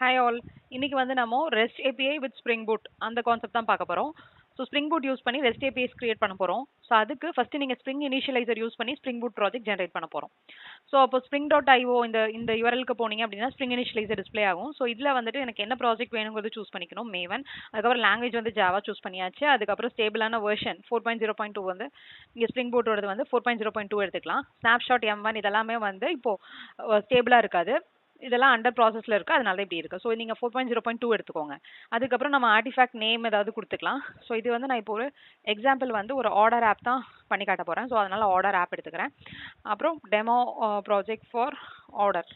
Hi all. இன்னைக்கு வந்து நம்ம REST API with Spring Boot அந்த கான்செப்ட் தான் பார்க்க போறோம். ஸோ Spring Boot யூஸ் பண்ணி REST APIs கிரியேட் பண்ண போறோம். ஸோ அதுக்கு ஃபர்ஸ்ட் நீங்க Spring Initializer யூஸ் பண்ணி Spring Boot ப்ராஜெக்ட் ஜெனரேட் பண்ண போறோம். ஸோ அப்போ spring.io இந்த URL-க்கு போனீங்க அப்படின்னா Spring Initializer டிஸ்ப்ளே ஆகும். ஸோ இதுல வந்துட்டு எனக்கு என்ன ப்ராஜெக்ட் வேணுங்கிறது சூஸ் பண்ணிக்கணும். Maven. அதுக்கப்புறம் லாங்குவேஜ் வந்து ஜாவா சூஸ் பண்ணியாச்சு. அதுக்கப்புறம் ஸ்டேபிளான வெர்ஷன் 4.0.2 வந்து இங்க Spring Boot-ஓடது வந்து 4.0.2 எடுத்துக்கலாம். Snapshot M1 இதெல்லாமே வந்து இப்போ ஸ்டேபிளா இருக்காது. இதெல்லாம் அண்டர் ப்ராசஸ்ல இருக்கு, அதனால இப்படி இருக்கு. ஸோ நீங்க 4.0.2 எடுத்துக்கோங்க. அதுக்கப்புறம் நம்ம ஆர்டிஃபேக்ட் நேம் ஏதாவது கொடுத்துக்கலாம். ஸோ இது வந்து நான் இப்போ ஒரு எக்ஸாம்பிள் வந்து ஒரு ஆர்டர் ஆப் தான் பண்ணி காட்ட போறேன். ஸோ அதனால ஆர்டர் ஆப் எடுத்துக்கிறேன். அப்புறம் demo project for order.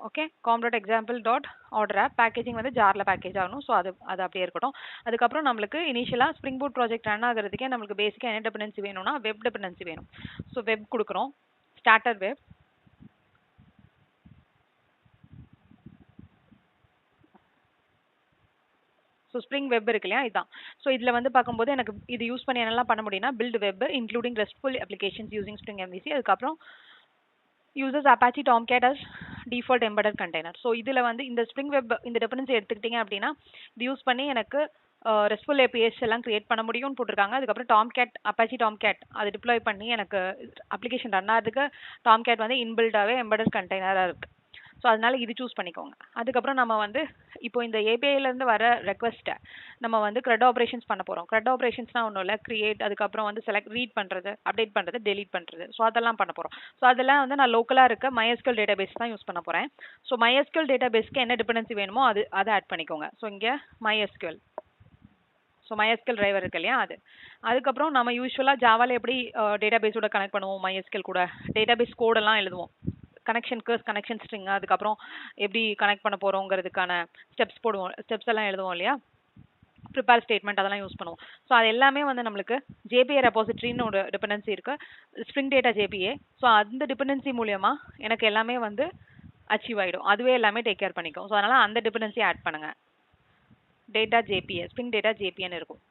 Okay, com.example.order app packaging வந்து ஜார்ல பேக்கேஜ் ஆகணும். ஸோ அது அப்படியே இருக்கட்டும். அதுக்கப்புறம் நம்மளுக்கு இனிஷியலா ஸ்ப்ரிங் பூட் ப்ராஜெக்ட் ரன் ஆகிறதுக்கே நம்மளுக்கு பேசிக்கா என்ன டிபெண்டன்சி வேணும்னா வெப் டிபெண்டன்சி வேணும். ஸோ வெப் கொடுக்குறோம். Starter web. So spring web இருக்கு இல்லையா, இதுதான். ஸோ இதில் வந்து பார்க்கும்போது எனக்கு இது யூஸ் பண்ணி என்னெல்லாம் பண்ண முடியும்னா build web including RESTful applications using Spring MVC. அதுக்கப்புறம் யூசஸ் Apache Tomcat as default embedded container. So இதில் வந்து இந்த ஸ்ப்ரிங் வெப் இந்த டிபெண்டன்சி எடுத்துக்கிட்டீங்க அப்படின்னா இது யூஸ் பண்ணி எனக்கு ரெஸ்ட்ஃபுல் APIs எல்லாம் கிரியேட் பண்ண முடியும்னு போட்டிருக்காங்க. அதுக்கப்புறம் Tomcat Apache Tomcat அது டிப்ளாய் பண்ணி எனக்கு அப்ளிகேஷன் ரன் ஆகிறதுக்கு Tomcat வந்து இன்பில்டாகவே எம்பெடட் கண்டெய்னராக இருக்கு. ஸோ அதனால இது சூஸ் பண்ணிக்கோங்க. அதுக்கப்புறம் நம்ம வந்து இப்போ இந்த ஏபிஐலேருந்து வர ரெக்வஸ்ட்டை நம்ம வந்து CRUD ஆப்ரேஷன்ஸ் பண்ண போகிறோம். CRUD ஆப்ரேஷன்ஸ்னால் ஒன்றும் இல்லை, கிரியேட், அதுக்கப்புறம் வந்து செலக்ட், ரீட் பண்ணுறது, அப்டேட் பண்ணுறது, டெலீட் பண்ணுறது. ஸோ அதெல்லாம் பண்ண போகிறோம். ஸோ அதெல்லாம் வந்து நான் லோக்கலாக இருக்க MySQL டேட்டாபேஸ் தான் யூஸ் பண்ண போகிறேன். ஸோ MySQL டேட்டாபேஸ்க்கு என்ன டிபெண்டன்சி வேணுமோ அதை ஆட் பண்ணிக்கோங்க. ஸோ இங்கே MySQL. ஸோ MySQL டிரைவர் இருக்கு இல்லையா, அது. அதுக்கப்புறம் நம்ம யூஸ்வலாக ஜாவால எப்படி டேட்டாபேஸோட கனெக்ட் பண்ணுவோம், MySQL கூட டேட்டாபேஸ் கோடெல்லாம் எழுதுவோம். கனெக்ஷன் ஸ்ட்ரிங், அதுக்கப்புறம் எப்படி கனெக்ட் பண்ண போறோங்கிறதுக்கான ஸ்டெப்ஸ் எல்லாம் எழுதுவோம் இல்லையா, ப்ரிப்பேர் ஸ்டேட்மெண்ட் அதெல்லாம் யூஸ் பண்ணுவோம். ஸோ அது எல்லாமே வந்து நம்மளுக்கு JPA ரெபாசிட்டரின்னு ஒரு டிபெண்டன்சி இருக்கு, ஸ்ப்ரிங் டேட்டா JPA. ஸோ அந்த டிபெண்டன்சி மூலியமா எனக்கு எல்லாமே வந்து அச்சீவ் ஆகிடும், அதுவே எல்லாமே டேக் கேர் பண்ணிக்கும். ஸோ அதனால அந்த டிபெண்டன்சி ஆட் பண்ணுங்க. டேட்டா JPA, ஸ்ப்ரிங் டேட்டா JPAன்னு இருக்கும்.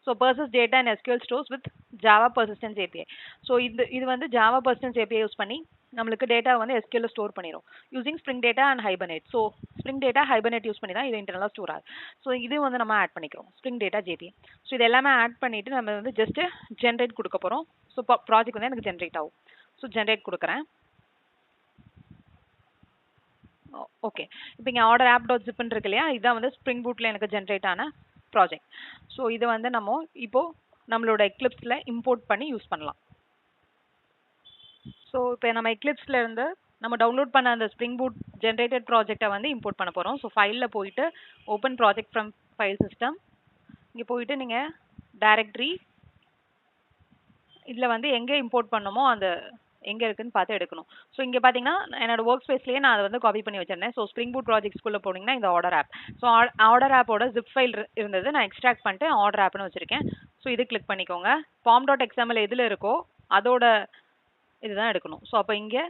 So persist data and SQL stores with Java persistence API. So இது வந்து ஜாவா பர்சிஸ்டன்ஸ் API யூஸ் பண்ணி நம்மளுக்கு டேட்டா வந்து SQL ஸ்டோர் பண்ணிடும் using spring data and hibernate. So spring data hibernate use பண்ணி தான் இது இன்டர்னலாக ஸ்டோர் ஆகுது. ஸோ இது வந்து நம்ம ஆட் பண்ணிக்கிறோம் ஸ்ப்ரிங் டேட்டா JPA. ஸோ இது எல்லாமே ஆட் பண்ணிட்டு நம்ம வந்து ஜஸ்ட் ஜென்ரேட் கொடுக்க போகிறோம். ஸோ ப்ராஜெக்ட் வந்து எனக்கு ஜென்ரேட் ஆகும். ஸோ ஜென்ரேட் கொடுக்குறேன். ஓகே, இப்போ இங்கே ஆர்டர் ஆப் டாட் ஜிப்னு இருக்கு இல்லையா, இதுதான் வந்து ஸ்ப்ரிங் பூட்டில் எனக்கு ஜென்ரேட் ஆன ப்ராஜெக்ட். ஸோ இதை வந்து நம்ம இப்போ நம்மளோட எக்லிப்ஸில் இம்போர்ட் பண்ணி யூஸ் பண்ணலாம். ஸோ இப்போ நம்ம எக்லிப்ஸில் இருந்து நம்ம டவுன்லோட் பண்ண அந்த ஸ்ப்ரிங் பூட் ஜென்ரேட்டட் ப்ராஜெக்டை வந்து இம்போர்ட் பண்ண போகிறோம். ஸோ ஃபைலில் போயிட்டு open project from file system. இங்கே போயிட்டு நீங்கள் டைரக்டரி இதில் வந்து எங்கே இம்போர்ட் பண்ணணுமோ அந்த எங்கே இருக்குன்னு பார்த்து எடுக்கணும். ஸோ இங்கே பார்த்தீங்கன்னா என்னோட ஒர்க் ஸ்பேஸ்லேயே நான் அதை வந்து காப்பி பண்ணி வச்சிருந்தேன். ஸோ ஸ்ப்ரிங் பூட் ப்ராஜெக்ட்ஸ்குள்ளே போனீங்கன்னா இந்த ஆர்டர் ஆப். ஸோ ஆர்டர் ஆப்போட ஜிப் ஃபைல் இருந்தது, நான் எக்ஸ்ட்ராக்ட் பண்ணிட்டு ஆர்டர் ஆப்னு வச்சிருக்கேன். ஸோ இது கிளிக் பண்ணிக்கோங்க. pom.xml எதில் இருக்கோ அதோட இதுதான் எடுக்கணும். ஸோ அப்போ இங்கே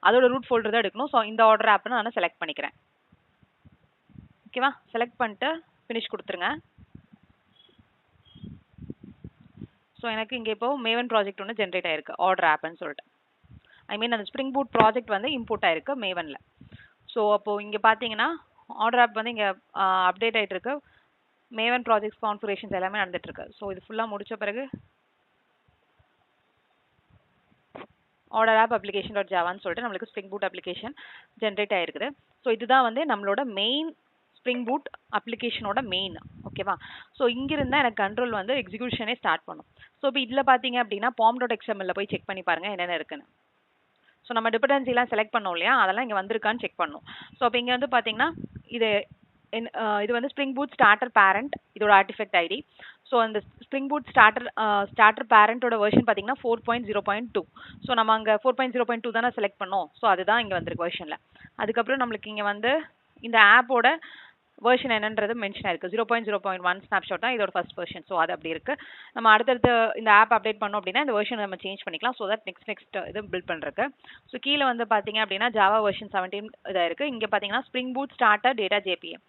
அதோட ரூட் ஃபோல்டர் தான் எடுக்கணும். ஸோ இந்த ஆர்டர் ஆப்னு நான் செலக்ட் பண்ணிக்கிறேன். ஓகேவா, செலக்ட் பண்ணிட்டு ஃபினிஷ் கொடுத்துருங்க. ஸோ எனக்கு இங்கே இப்போ மேவன் ப்ராஜெக்ட் ஒன்று ஜென்ரேட் ஆயிருக்கு ஆர்டர் ஆப்னு சொல்லிட்டு. ஐ மீன் அந்த ஸ்ப்ரிங் பூட் ப்ராஜெக்ட் வந்து இம்போர்ட் ஆயிருக்கு மேவனில். ஸோ அப்போது இங்கே பார்த்தீங்கன்னா ஆர்டர் ஆப் வந்து இங்கே அப்டேட் ஆகிட்டு இருக்கு. மேவன் ப்ராஜெக்ட்ஸ் கான்ஃபிகரேஷன்ஸ் எல்லாமே நடந்துட்டு இருக்கு. ஸோ இது ஃபுல்லாக முடிச்ச பிறகு ஆர்டர் ஆப் அப்ளிகேஷன் டாட் ஜாவான்னு சொல்லிட்டு நம்மளுக்கு ஸ்ப்ரிங் பூட் அப்ளிகேஷன் ஜென்ரேட் ஆயிருக்குது. ஸோ இதுதான் வந்து நம்மளோட மெயின் ஸ்ப்ரிங் பூட் அப்ளிகேஷனோட மெயின். ஓகேவா, ஸோ இங்கிருந்தா எனக்கு கண்ட்ரோல் வந்து எக்ஸிக்யூஷனே ஸ்டார்ட் பண்ணும். ஸோ இப்போ இதில் பார்த்தீங்க அப்படின்னா pom.xml போய் செக் பண்ணி பாருங்க என்னென்ன இருக்குன்னு. ஸோ நம்ம டிபெண்டன்சிலாம் செலக்ட் பண்ணோம் இல்லையா, அதெல்லாம் இங்கே வந்திருக்கான்னு செக் பண்ணணும். ஸோ அப்போ இங்கே வந்து பார்த்தீங்கன்னா இது வந்து ஸ்ப்ரிங் பூட் ஸ்டார்டர் பேரண்ட், இதோட ஆர்டிஃபெக்ட் ஐடி. ஸோ அந்த ஸ்ப்ரிங் பூட் ஸ்டார்டர் பேரண்டோட வெர்ஷன் பார்த்தீங்கன்னா 4.0.2. ஸோ நம்ம அங்கே 4.0.2 தானே செலக்ட் பண்ணோம். ஸோ அதுதான் இங்கே வந்திருக்கு வெர்ஷனில். அதுக்கப்புறம் நம்மளுக்கு இங்கே வந்து இந்த ஆப்போட வெர்ஷன் என்னன்றது மென்ஷன் ஆயிருக்கு. 0.0.1 ஸ்னாப்ஷாட் தான் இதோட ஃபர்ஸ்ட் வெர்ஷன். ஸோ அது அப்படி இருக்கு. நம்ம அடுத்தடுத்து இந்த ஆப் அப்டேட் பண்ணோம் அப்படின்னா இந்த வெர்ஷன் நம்ம சேஞ்ச் பண்ணிக்கலாம். ஸோ தட் நெக்ஸ்ட் இது பில்ட் பண்ணுறதுக்கு. ஸோ கீழே வந்து பார்த்தீங்க அப்படின்னா ஜாவா வெர்ஷன் 17 இதாக இருக்கு. இங்கே பார்த்தீங்கன்னா spring boot starter data JPA.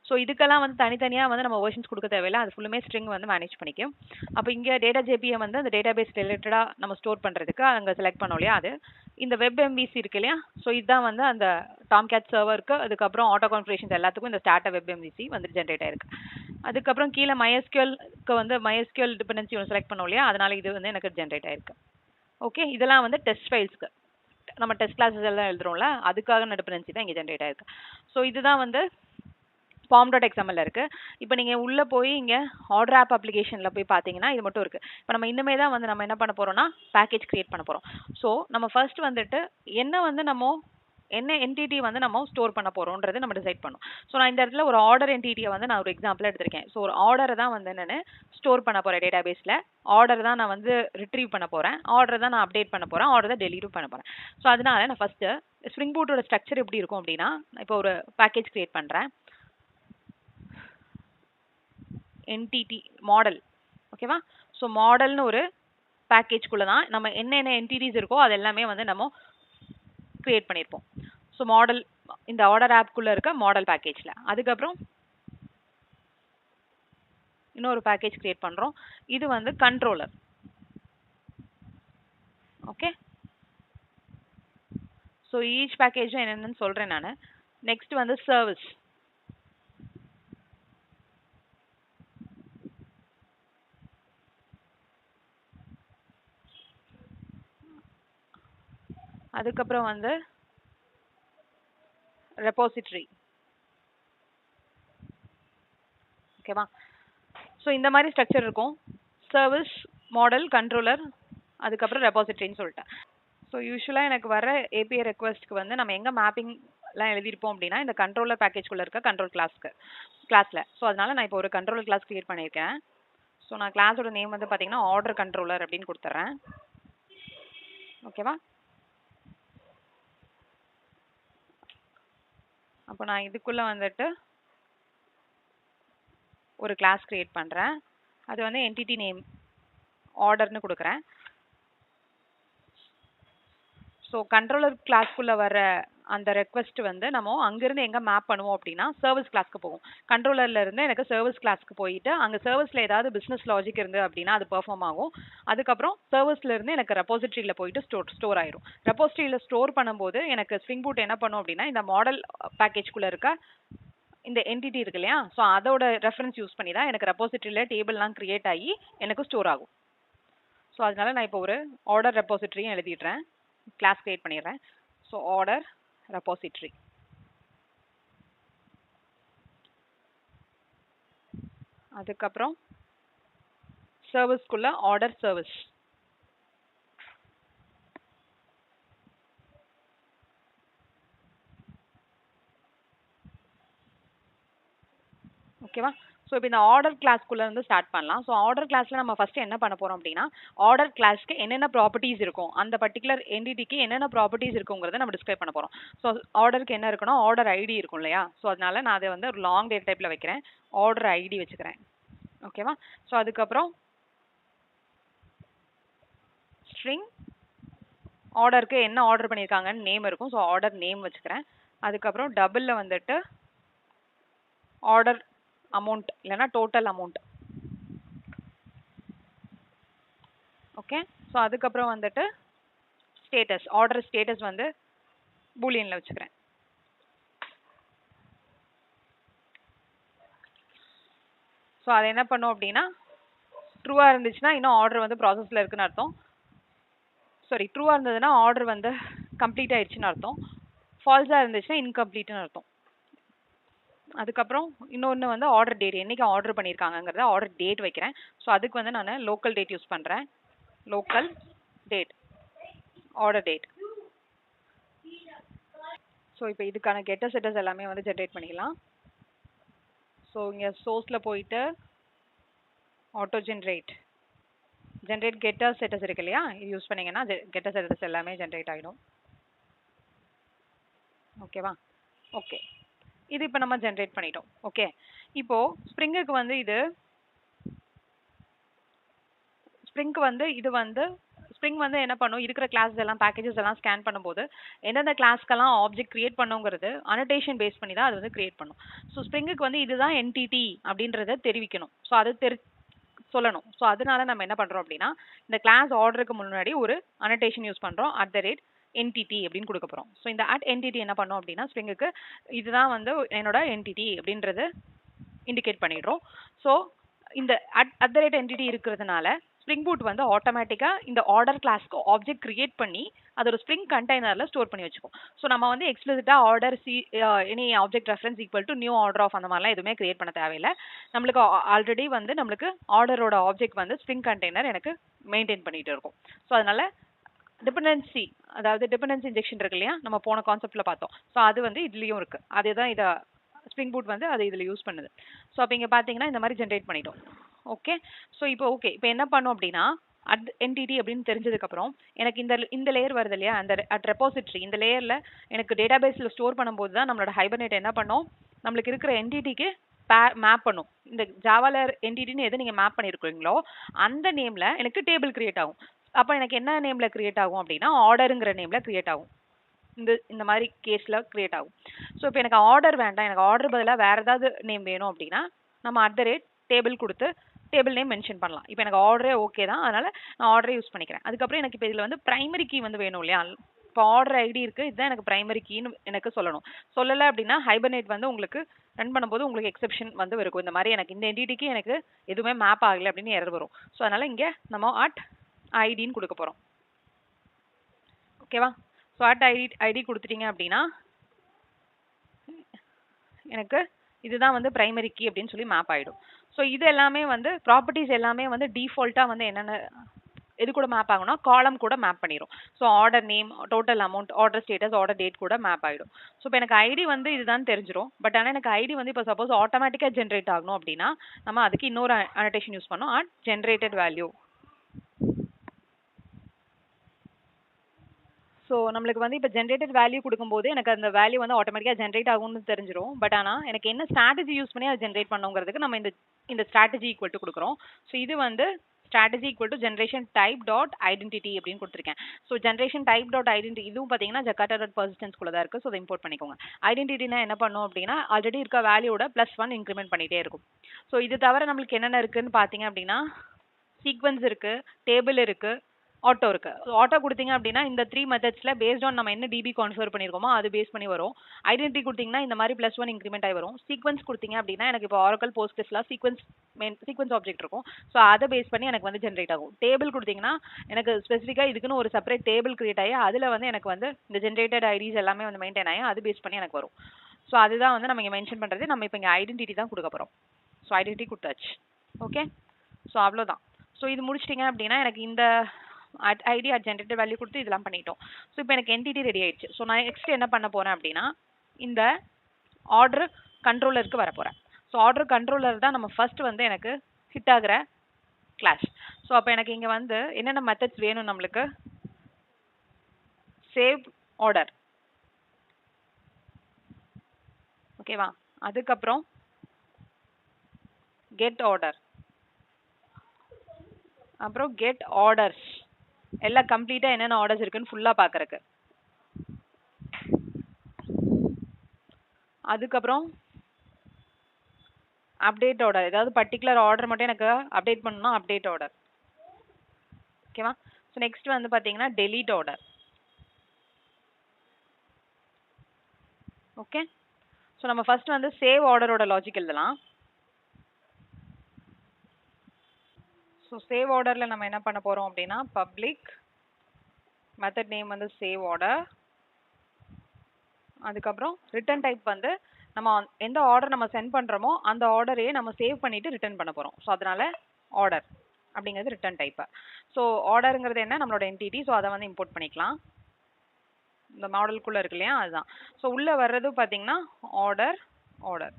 So இதுக்கெல்லாம் வந்து தனித்தனியாக வந்து நம்ம வெர்ஷன்ஸ் கொடுக்க தேவையில்லை, அது ஃபுல்லுமே ஸ்ட்ரிங் வந்து மேனேஜ் பண்ணிக்கும். அப்போ இங்கே டேட்டா ஜேபியை வந்து அந்த டேட்டா பேஸ் ரிலேட்டடாக நம்ம ஸ்டோர் பண்ணுறதுக்கு அங்கே செலக்ட் பண்ணோம் இல்லையா, அது இந்த வெப் எம்பிசி இருக்கு இல்லையா. ஸோ இதுதான் வந்து அந்த டாம்கேட் சர்வருக்கு, அதுக்கப்புறம் ஆட்டோ கான்ஃபிகரேஷன்ஸ் எல்லாத்துக்கும் இந்த ஸ்டார்ட் வெப் எம்பிசி வந்து ஜென்ரேட் ஆயிருக்கு. அதுக்கப்புறம் கீழே MySQLக்கு வந்து MySQL டிபெண்டன்சி ஒன்று செலக்ட் பண்ணோம் இல்லையா, அதனால இது வந்து எனக்கு ஜென்ரேட் ஆயிருக்கு. ஓகே, இதெல்லாம் வந்து டெஸ்ட் ஃபைல்ஸ்க்கு நம்ம டெஸ்ட் கிளாஸஸ் எல்லாம் எழுதுறோம்ல, அதுக்காக டிபெண்டன்சி தான் இங்கே ஜென்ரேட் ஆயிருக்கு. ஸோ இதுதான் வந்து form.xml இருக்கு. இப்போ நீங்க உள்ள போய் இங்க ஆர்டர் ஆப் அப்ளிகேஷன்ல போய் பாத்தீங்கன்னா இது மட்டும் இருக்கு. இப்போ நம்ம இன்னுமே தான் வந்து நம்ம என்ன பண்ண போறோம்னா பேக்கேஜ் கிரியேட் பண்ண போறோம். ஸோ நம்ம ஃபர்ஸ்ட் வந்துட்டு என்ன என்டிட்டி வந்து நம்ம ஸ்டோர் பண்ண போறோம்ன்றது நம்ம டிசைட் பண்ணோம். ஸோ நான் இந்த இடத்துல ஒரு ஆர்டர் என்டிட்டியை வந்து நான் ஒரு எக்ஸாம்பிள் எடுத்திருக்கேன். ஸோ ஒரு ஆர்டரை தான் வந்து நான் ஸ்டோர் பண்ண போறேன் டேட்டாபேஸ்ல. ஆர்டர் தான் நான் வந்து ரிட்ரீவ் பண்ண போறேன், ஆர்டர் தான் நான் அப்டேட் பண்ண போறேன், ஆர்டர் தான் டெலீட் பண்ண போறேன். ஸோ அதனால நான் ஃபர்ஸ்ட் ஸ்ப்ரிங் பூட்டோட ஸ்ட்ரக்சர் எப்படி இருக்கும் அப்படின்னா, இப்போ ஒரு பேக்கேஜ் கிரியேட் பண்றேன், என்டிட்டி மாடல். ஓகேவா? ஸோ மாடல்னு ஒரு பேக்கேஜ்குள்ள தான் நம்ம என்னென்ன என்டிட்டிஸ் இருக்கோ அது எல்லாமே வந்து நம்ம கிரியேட் பண்ணியிருப்போம். ஸோ மாடல் இந்த ஆர்டர் ஆப்குள்ள இருக்க மாடல் பேக்கேஜ்ல. அதுக்கப்புறம் இன்னொரு பேக்கேஜ் கிரியேட் பண்றோம், இது வந்து கண்ட்ரோலர். ஓகே, ஸோ ஈச் பேக்கேஜும் என்னென்னு சொல்றேன் நான். நெக்ஸ்ட் வந்து சர்வீஸ். அதுக்கப்புறம் வந்து ரெபோசிட்டரி. ஓகேவா? ஸோ இந்த மாதிரி ஸ்ட்ரக்சர் இருக்கும், சர்வீஸ், மாடல், கண்ட்ரோலர், அதுக்கப்புறம் ரெபோசிட்டரின்னு சொல்லிட்டேன். ஸோ யூஸ்வலாக எனக்கு வர ஏபிஐ ரெக்வஸ்ட்க்கு வந்து நம்ம எங்கே மேப்பிங்லாம் எழுதியிருப்போம் அப்படின்னா இந்த கண்ட்ரோலர் பேக்கேஜ்குள்ளே இருக்க கண்ட்ரோல் கிளாஸில். ஸோ அதனால நான் இப்போ ஒரு கண்ட்ரோலர் கிளாஸ் கிரியேட் பண்ணியிருக்கேன். ஸோ நான் கிளாஸோட நேம் வந்து பார்த்தீங்கன்னா ஆர்டர் கண்ட்ரோலர் அப்படின்னு கொடுத்துட்றேன். ஓகேவா? அப்போ நான் இதுக்குள்ளே வந்துட்டு ஒரு கிளாஸ் கிரியேட் பண்ணுறேன், அது வந்து என்டிட்டி நேம் ஆர்டர்னு கொடுக்குறேன். ஸோ கண்ட்ரோலர் கிளாஸ்க்குள்ளே வர அந்த ரெக்வஸ்ட் வந்து நம்ம அங்கேருந்து எங்கே மேப் பண்ணுவோம் அப்படின்னா சர்வீஸ் கிளாஸ்க்கு போகும். கண்ட்ரோலர்ல இருந்து எனக்கு சர்வீஸ் கிளாஸ்க்கு போயிட்டு அங்கே சர்வீஸில் ஏதாவது பிஸ்னஸ் லாஜிக் இருந்து அப்படின்னா அது பெர்ஃபார்ம் ஆகும். அதுக்கப்புறம் சர்வீஸ்ல இருந்து எனக்கு ரெபோசிட்டரியில் போயிட்டு ஸ்டோர் ஆயிரும். ரெபோசிட்டரியில் ஸ்டோர் பண்ணும்போது எனக்கு ஸ்ப்ரிங் பூட் என்ன பண்ணும் அப்படின்னா இந்த மாடல் பேக்கேஜ்குள்ளே இருக்க இந்த என்டிட்டி இருக்கு இல்லையா, ஸோ அதோட ரெஃபரன்ஸ் யூஸ் பண்ணி தான் எனக்கு ரெபோசிட்டரியில் டேபிள்லாம் கிரியேட் ஆகி எனக்கு ஸ்டோர் ஆகும். ஸோ அதனால நான் இப்போ ஒரு ஆர்டர் ரெபோசிட்டரியும் எழுதிடுறேன், கிளாஸ் கிரியேட் பண்ணிடுறேன். So order repository. அதுக்கப்புறம் சர்வீஸ்க்குள்ள ஆர்டர் சர்வீஸ். ஓகேவா? ஸோ இப்போ இந்த ஆர்டர் கிளாஸ்க்குள்ள இருந்து ஸ்டார்ட் பண்ணலாம். ஸோ ஆர்டர் கிளாஸ்ல நம்ம ஃபர்ஸ்ட் என்ன பண்ண போறோம் அப்படின்னா ஆர்டர் கிளாஸ்க்கு என்னென்ன ப்ராப்பர்ட்டிஸ் இருக்கும், அந்த பர்டிகுலர் என்டிட்டிக்கு என்னென்ன ப்ராப்பர்ட்டிஸ் இருக்குங்கிறத நம்ம டிஸ்கிரைப் பண்ண போறோம். ஸோ ஆர்டருக்கு என்ன இருக்குன்னா ஆர்டர் ஐடி இருக்கும் இல்லையா, ஸோ அதனால நான் அதை வந்து ஒரு லாங் டேட் டைப்ல வைக்கிறேன், ஆர்டர் ஐடி வச்சுக்கிறேன். ஓகேவா? ஸோ அதுக்கப்புறம் ஸ்ட்ரிங் ஆர்டருக்கு என்ன ஆர்டர் பண்ணியிருக்காங்கன்னு நேம் இருக்கும், ஸோ ஆர்டர் நேம் வச்சுக்கிறேன். அதுக்கப்புறம் டபுளில் வந்துட்டு ஆர்டர் அமௌண்ட் இல்லைன்னா டோட்டல் அமௌண்ட். ஓகே, ஸோ அதுக்கப்புறம் வந்துட்டு ஸ்டேட்டஸ், ஆர்டர் ஸ்டேட்டஸ் வந்து பூலியனில் வச்சுக்கிறேன். ஸோ அது என்ன பண்ணும் அப்படின்னா ட்ரூவாக இருந்துச்சுன்னா இன்னும் ஆர்டர் வந்து ப்ராசஸில் இருக்குன்னு அர்த்தம். சாரி, ட்ரூவாக இருந்ததுன்னா ஆர்டர் வந்து கம்ப்ளீட் ஆயிடுச்சுன்னு அர்த்தம், ஃபால்ஸாக இருந்துச்சுன்னா இன்கம்ப்ளீட்னு அர்த்தம். அதுக்கப்புறம் இன்னொன்று வந்து ஆர்டர் டேட், என்னைக்கு ஆர்டர் பண்ணியிருக்காங்கிறத ஆர்டர் டேட் வைக்கிறேன். ஸோ அதுக்கு வந்து நான் லோக்கல் டேட் யூஸ் பண்ணுறேன், local date, order date. So இப்போ இதுக்கான கெட்டர் செட்டர்ஸ் எல்லாமே வந்து ஜென்ரேட் பண்ணிக்கலாம். ஸோ இங்கே சோர்ஸில் போயிட்டு ஆட்டோ ஜென்ரேட் கெட்டர் செட்டர்ஸ் இருக்கு இல்லையா, இது யூஸ் பண்ணிங்கன்னா கெட்டர் செட்டர்ஸ் எல்லாமே ஜென்ரேட் ஆகிடும். ஓகேவா? ஓகே, இது இப்போ நம்ம ஜென்ரேட் பண்ணிட்டோம். ஓகே, இப்போ ஸ்ப்ரிங்குக்கு வந்து இது ஸ்ப்ரிங் வந்து என்ன பண்ணும், இருக்கிற கிளாஸ் எல்லாம் பேக்கேஜஸ் எல்லாம் ஸ்கேன் பண்ணும்போது எந்தெந்த கிளாஸ்க்கெல்லாம் ஆப்ஜெக்ட் கிரியேட் பண்ணுங்கிறது அனோடேஷன் பேஸ் பண்ணி தான் அது வந்து கிரியேட் பண்ணும். ஸோ ஸ்ப்ரிங்குக்கு வந்து இதுதான் என்டிடி அப்படின்றத தெரிவிக்கணும். ஸோ அது சொல்லணும். ஸோ அதனால நம்ம என்ன பண்றோம் அப்படின்னா, இந்த கிளாஸ் ஆர்டருக்கு முன்னாடி ஒரு அனோடேஷன் யூஸ் பண்றோம். @entity அப்படின்னு கொடுக்க போறோம். ஸோ இந்த @entity என்ன பண்ணும் அப்படின்னா, ஸ்ப்ரிங்குக்கு இதுதான் வந்து என்னோட என்டிட்டி அப்படின்றது இண்டிகேட் பண்ணிடுறோம். ஸோ இந்த @entity இருக்கிறதுனால ஸ்ப்ரிங் பூட் வந்து ஆட்டோமேட்டிக்கா இந்த ஆர்டர் கிளாஸ்க்கு ஆப்ஜெக்ட் கிரியேட் பண்ணி அது ஒரு ஸ்ப்ரிங் கண்டெய்னர்ல ஸ்டோர் பண்ணி வச்சுக்கும். ஸோ நம்ம வந்து எக்ஸ்பிளிசிட்டா order any object reference equal to new order of அந்த மாதிரிலாம் எதுவுமே கிரியேட் பண்ண தேவையில்லை. நம்மளுக்கு ஆல்ரெடி வந்து நம்மளுக்கு ஆர்டரோட ஆப்ஜெக்ட் வந்து ஸ்ப்ரிங் கண்டெய்னர் எனக்கு மெயின்டைன் பண்ணிட்டு இருக்கும். ஸோ அதனால டிபெண்டன்சி, அதாவது டிபெண்டன்சி இன்ஜெக்ஷன் இருக்கு இல்லையா, நம்ம போன கான்செப்ட்ல பார்த்தோம். ஸோ அது வந்து இதுலயும் இருக்கு. அதுதான் இதை ஸ்ப்ரிங் பூட் வந்து அது இதுல யூஸ் பண்ணுது. ஸோ அப்போ இங்க பாத்தீங்கன்னா இந்த மாதிரி ஜென்ரேட் பண்ணிட்டோம். ஓகே, ஸோ இப்போ என்ன பண்ணும் அப்படின்னா, என்டிடி அப்படின்னு தெரிஞ்சதுக்கு அப்புறம் எனக்கு இந்த லேயர் வருது இல்லையா, அந்த ரெபாசிட்டரி, இந்த லேயர்ல எனக்கு டேட்டாபேஸ்ல ஸ்டோர் பண்ணும்போது தான் நம்மளோட ஹைபர்நெட் என்ன பண்ணும், நம்மளுக்கு இருக்கிற என்டிடிக்கு மேப் பண்ணும். இந்த ஜாவால என்டிடின்னு எது நீங்க மேப் பண்ணிருக்கீங்களோ அந்த நேம்ல எனக்கு டேபிள் கிரியேட் ஆகும். அப்ப எனக்கு என்ன நேம்ல கிரியேட் ஆகும் அப்படின்னா, ஆர்டருங்கிற நேம்ல கிரியேட் ஆகும். இந்த மாதிரி கேஸ்ல கிரியேட் ஆகும். ஸோ இப்போ எனக்கு ஆர்டர் வேண்டாம், எனக்கு ஆர்டர் பதிலாக வேற ஏதாவது நேம் வேணும் அப்படின்னா நம்ம டேபிள் கொடுத்து டேபிள் நேம் மென்ஷன் பண்ணலாம். இப்போ எனக்கு ஆர்டரே ஓகே தான், அதனால நான் ஆர்டரே யூஸ் பண்ணிக்கிறேன். அதுக்கப்புறம் எனக்கு இப்போ இதில் வந்து பிரைமரி கீ வந்து வேணும் இல்லையா, இப்போ ஆர்டர் ஐடி இருக்கு, இதுதான் எனக்கு பிரைமரி கீன்னு எனக்கு சொல்லணும். சொல்லலை அப்படின்னா ஹைபர்நெட் வந்து உங்களுக்கு ரன் பண்ணும்போது உங்களுக்கு எக்ஸெப்ஷன் வந்து இருக்கும். இந்த மாதிரி எனக்கு இந்த என்டிட்டிக்கு எனக்கு எதுவுமே மேப் ஆகலை அப்படின்னு எரர் வரும். ஸோ அதனால இங்கே நம்ம @id கொடுக்க போறோம். ஓகேவா? ஸோ @id கொடுத்துட்டீங்க அப்படின்னா எனக்கு இதுதான் வந்து பிரைமரி கீ அப்படின்னு சொல்லி மேப் ஆயிடும். ஸோ இது எல்லாமே வந்து ப்ராப்பர்ட்டிஸ் எல்லாமே வந்து டிஃபால்ட்டா வந்து என்னென்ன எது கூட மேப் ஆகும்னா காலம் கூட மேப் பண்ணிடும். So order name, total amount, order status, order date கூட மேப் ஆயிடும். ஸோ இப்போ எனக்கு ஐடி வந்து இதுதான் தெரிஞ்சிடும். பட் ஆனால் எனக்கு ஐடி வந்து இப்போ சப்போஸ் ஆட்டோமேட்டிக்காக ஜென்ரேட் ஆகணும் அப்படின்னா நம்ம அதுக்கு இன்னொரு அனோடேஷன் யூஸ் பண்ணோம், generated value. ஸோ நம்மளுக்கு வந்து இப்போ ஜென்ரேட்டட் வேல்யூ கொடுக்கும்போது எனக்கு அந்த வேல்யூ வந்து ஆட்டோமேட்டிக்காக ஜென்ரேட் ஆகும்னு தெரிஞ்சிடும். பட் ஆனால் எனக்கு என்ன ஸ்ட்ராட்டஜி யூஸ் பண்ணி அதை ஜென்ரேட் பண்ணுங்கிறதுக்கு நம்ம இந்த ஸ்ட்ராட்டஜி ஈக்குவல் டு கொடுக்குறோம். ஸோ இது வந்து strategy equal to generation type dot identity அப்படின்னு கொடுத்துருக்கேன். So generation type dot identity இதுவும் பார்த்தீங்கன்னா ஜக்காட்டா டாட் பர்சிஸ்டன்ஸ் குள்ள தான் இருக்குது. ஸோ அதை இம்போர்ட் பண்ணிக்கோங்க. ஐடென்டிட்டினா என்ன பண்ணும் அப்படின்னா ஆல்ரெடி இருக்க வேல்யூட +1 இன்க்ரிமெண்ட் பண்ணிட்டே இருக்கும். ஸோ இது தவிர நம்மளுக்கு என்னென்ன இருக்குன்னு பார்த்தீங்க அப்படின்னா சீக்வன்ஸ் இருக்கு, டேபிள் இருக்கு, ஆட்டோ இருக்கு. ஆட்டோ கொடுத்தீங்க அப்படின்னா இந்த 3 மெத்தட்ஸ்ல பேஸ்ட் ஆன் நம்ம என்ன டிபி கான்ஃபிகர் பண்ணிருக்கோமோ அது பேஸ் பண்ணி வரும். ஐடென்டிட்டி கொடுத்தீங்கன்னா இந்த மாதிரி +1 இன்க்ரிமெண்ட் ஆகி வரும். சீக்வன்ஸ் கொடுத்தீங்க அப்படின்னா எனக்கு இப்போ ஆரக்கல் போஸ்ட்கிரஸ்ல சீக்வன்ஸ் ஆப்ஜெக்ட் இருக்கும். ஸோ அதை பேஸ் பண்ணி எனக்கு வந்து ஜென்ரேட் ஆகும். டேபிள் கொடுத்தீங்கன்னா எனக்கு ஸ்பெசிஃபிக்கா இதுக்குன்னு ஒரு செப்பரேட் டேபிள் கிரியேட் ஆகி அதுல வந்து எனக்கு வந்து இந்த ஜென்ரேட்டட் ஐடிஸ் எல்லாமே வந்து மெயின்டைன் ஆகி அது பேஸ் பண்ணி எனக்கு வரும். ஸோ அதுதான் வந்து நம்ம இங்கே மென்ஷன் பண்றது. நம்ம இப்போ இங்கே ஐடென்டிட்டி தான் கொடுக்க போறோம். ஸோ ஐடென்டிட்டி கொடுத்தாச்சு. ஓகே, ஸோ அவ்வளோதான். ஸோ இது முடிச்சிட்டிங்க அப்படின்னா எனக்கு இந்த id generated value கொடுத்து இதெல்லாம் பண்ணிட்டோம். ஸோ இப்போ எனக்கு என்டிட்டி ரெடி ஆயிடுச்சு. ஸோ நான் நெக்ஸ்ட் என்ன பண்ண போறேன் அப்படின்னா இந்த ஆர்டர் கண்ட்ரோலருக்கு வர போறேன். ஸோ ஆர்டர் கண்ட்ரோலர் தான் நம்ம ஃபர்ஸ்ட் வந்து எனக்கு ஹிட் ஆகிற கிளாஸ். ஸோ அப்போ எனக்கு இங்க வந்து என்னென்ன மெத்தட்ஸ் வேணும், நம்மளுக்கு சேவ் ஆர்டர், ஓகேவா, அதுக்கப்புறம் கெட் ஆர்டர், அப்புறம் கெட் ஆர்டர்ஸ், எல்லாம் கம்ப்ளீட்டா என்னென்ன ஆர்டர்ஸ் இருக்குன்னு ஃபுல்லா பாக்குறதுக்கு. அதுக்கப்புறம் அப்டேட் ஆர்டர், ஏதாவது பர்டிகுலர் ஆர்டர் மட்டும் எனக்கு அப்டேட் பண்ணனும், அப்டேட் ஆர்டர். ஓகேவா? ஸோ நெக்ஸ்ட் வந்து பாத்தீங்கன்னா டெலீட் ஆர்டர். ஓகே, ஸோ நம்ம ஃபர்ஸ்ட் வந்து சேவ் ஆர்டரோட லாஜிக் எழுதலாம். ஸோ சேவ் ஆர்டர்ல நம்ம என்ன பண்ண போறோம் அப்படின்னா பப்ளிக் மெத்தட் நேம் வந்து சேவ் ஆர்டர், அதுக்கப்புறம் ரிட்டர்ன் டைப் வந்து நம்ம எந்த ஆர்டர் நம்ம சென்ட் பண்றோமோ அந்த ஆர்டரையே நம்ம சேவ் பண்ணிட்டு ரிட்டர்ன் பண்ண போறோம். ஸோ அதனால ஆர்டர் அப்படிங்கிறது ரிட்டர்ன் டைப். ஸோ ஆர்டருங்கிறது என்ன, நம்மளோட என்டிட்டி. ஸோ அதை வந்து இம்போர்ட் பண்ணிக்கலாம். இந்த மாடலுக்குள்ள இருக்கு இல்லையா, அதுதான். ஸோ உள்ள வர்றது பாத்தீங்கன்னா ஆர்டர் ஆர்டர்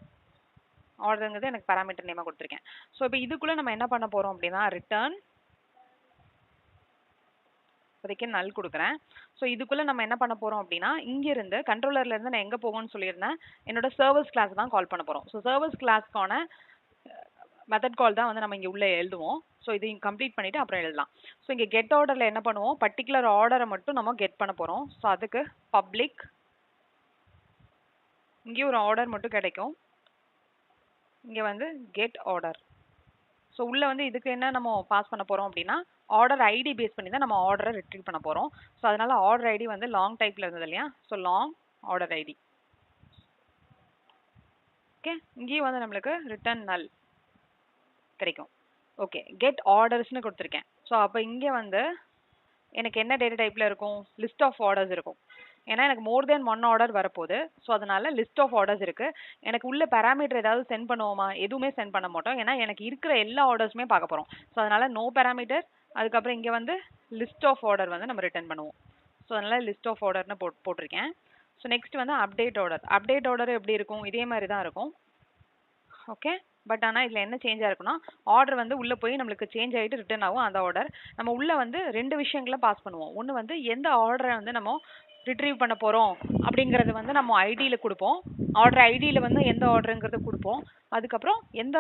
ஆர்டருங்கிறது எனக்கு பாராமீட்டர் நேமா கொடுத்துருக்கேன். ஸோ இப்போ இதுக்குள்ள நம்ம என்ன பண்ண போறோம் அப்படின்னா ரிட்டர்ன், இப்போதைக்கு நல் கொடுக்குறேன். ஸோ இதுக்குள்ள நம்ம என்ன பண்ண போறோம் அப்படின்னா இங்க இருந்து கண்ட்ரோலர்ல இருந்து நான் எங்க போகணும்னு சொல்லியிருந்தேன், என்னோட சர்வர்ஸ் கிளாஸ் தான் கால் பண்ண போறோம். ஸோ சர்வர்ஸ் கிளாஸ்க்கான மெத்தட் கால் தான் வந்து நம்ம இங்க உள்ள எழுதுவோம். ஸோ இதையும் கம்ப்ளீட் பண்ணிவிட்டு அப்புறம் எழுதலாம். ஸோ இங்கே கெட் ஆர்டரில் என்ன பண்ணுவோம், பர்டிகுலர் ஆர்டரை மட்டும் நம்ம கெட் பண்ண போகிறோம். ஸோ அதுக்கு பப்ளிக், இங்கே ஒரு ஆர்டர் மட்டும் கிடைக்கும், இங்கே வந்து கெட் ஆர்டர். ஸோ உள்ளே வந்து இதுக்கு என்ன நம்ம பாஸ் பண்ண போகிறோம் அப்படின்னா ஆர்டர் ஐடி பேஸ் பண்ணி தான் நம்ம ஆர்டரை ரிட்ரீவ் பண்ண போகிறோம். ஸோ அதனால ஆர்டர் ஐடி வந்து லாங் டைப்பில் இருந்தது இல்லையா, so long order ID. Okay, இங்கேயும் வந்து நம்மளுக்கு ரிட்டர்ன் நல் கிடைக்கும். ஓகே, கெட் ஆர்டர்ஸ்னு கொடுத்துருக்கேன். ஸோ அப்போ இங்கே வந்து எனக்கு என்ன டேட்டா டைப்பில் இருக்கும், லிஸ்ட் ஆஃப் ஆர்டர்ஸ் இருக்கும். ஏன்னா எனக்கு மோர் தென் ஒன் ஆர்டர் வரப்போகுது. ஸோ அதனால லிஸ்ட் ஆஃப் ஆர்டர்ஸ் இருக்குது. எனக்கு உள்ள பேராமீட்டர் ஏதாவது சென்ட் பண்ணுவோமா, எதுவுமே சென்ட் பண்ண மாட்டோம். ஏன்னா எனக்கு இருக்கிற எல்லா ஆர்டர்ஸுமே பார்க்க போகிறோம். ஸோ அதனால நோ பேராமீட்டர். அதுக்கப்புறம் இங்கே வந்து லிஸ்ட் ஆஃப் ஆர்டர் வந்து நம்ம ரிட்டர்ன் பண்ணுவோம். ஸோ அதனால லிஸ்ட் ஆஃப் ஆர்டர்னு போட்டிருக்கேன். ஸோ நெக்ஸ்ட் வந்து அப்டேட் ஆர்டர். அப்டேட் ஆர்டர் எப்படி இருக்கும், இதே மாதிரி தான் இருக்கும். ஓகே, பட் ஆனால் இதில் என்ன சேஞ்சாக இருக்குன்னா ஆர்டர் வந்து உள்ளே போய் நம்மளுக்கு சேஞ்ச் ஆகிட்டு ரிட்டர்ன் ஆகும். அந்த ஆர்டர் நம்ம உள்ளே வந்து ரெண்டு விஷயங்களை பாஸ் பண்ணுவோம். ஒன்று வந்து எந்த ஆர்டரை வந்து நம்ம ரிட்ரீவ் பண்ண போகிறோம் அப்படிங்கிறது வந்து நம்ம ஐடியில் கொடுப்போம். ஆர்டர் ஐடியில் வந்து எந்த ஆர்டருங்கிறத கொடுப்போம். அதுக்கப்புறம் எந்த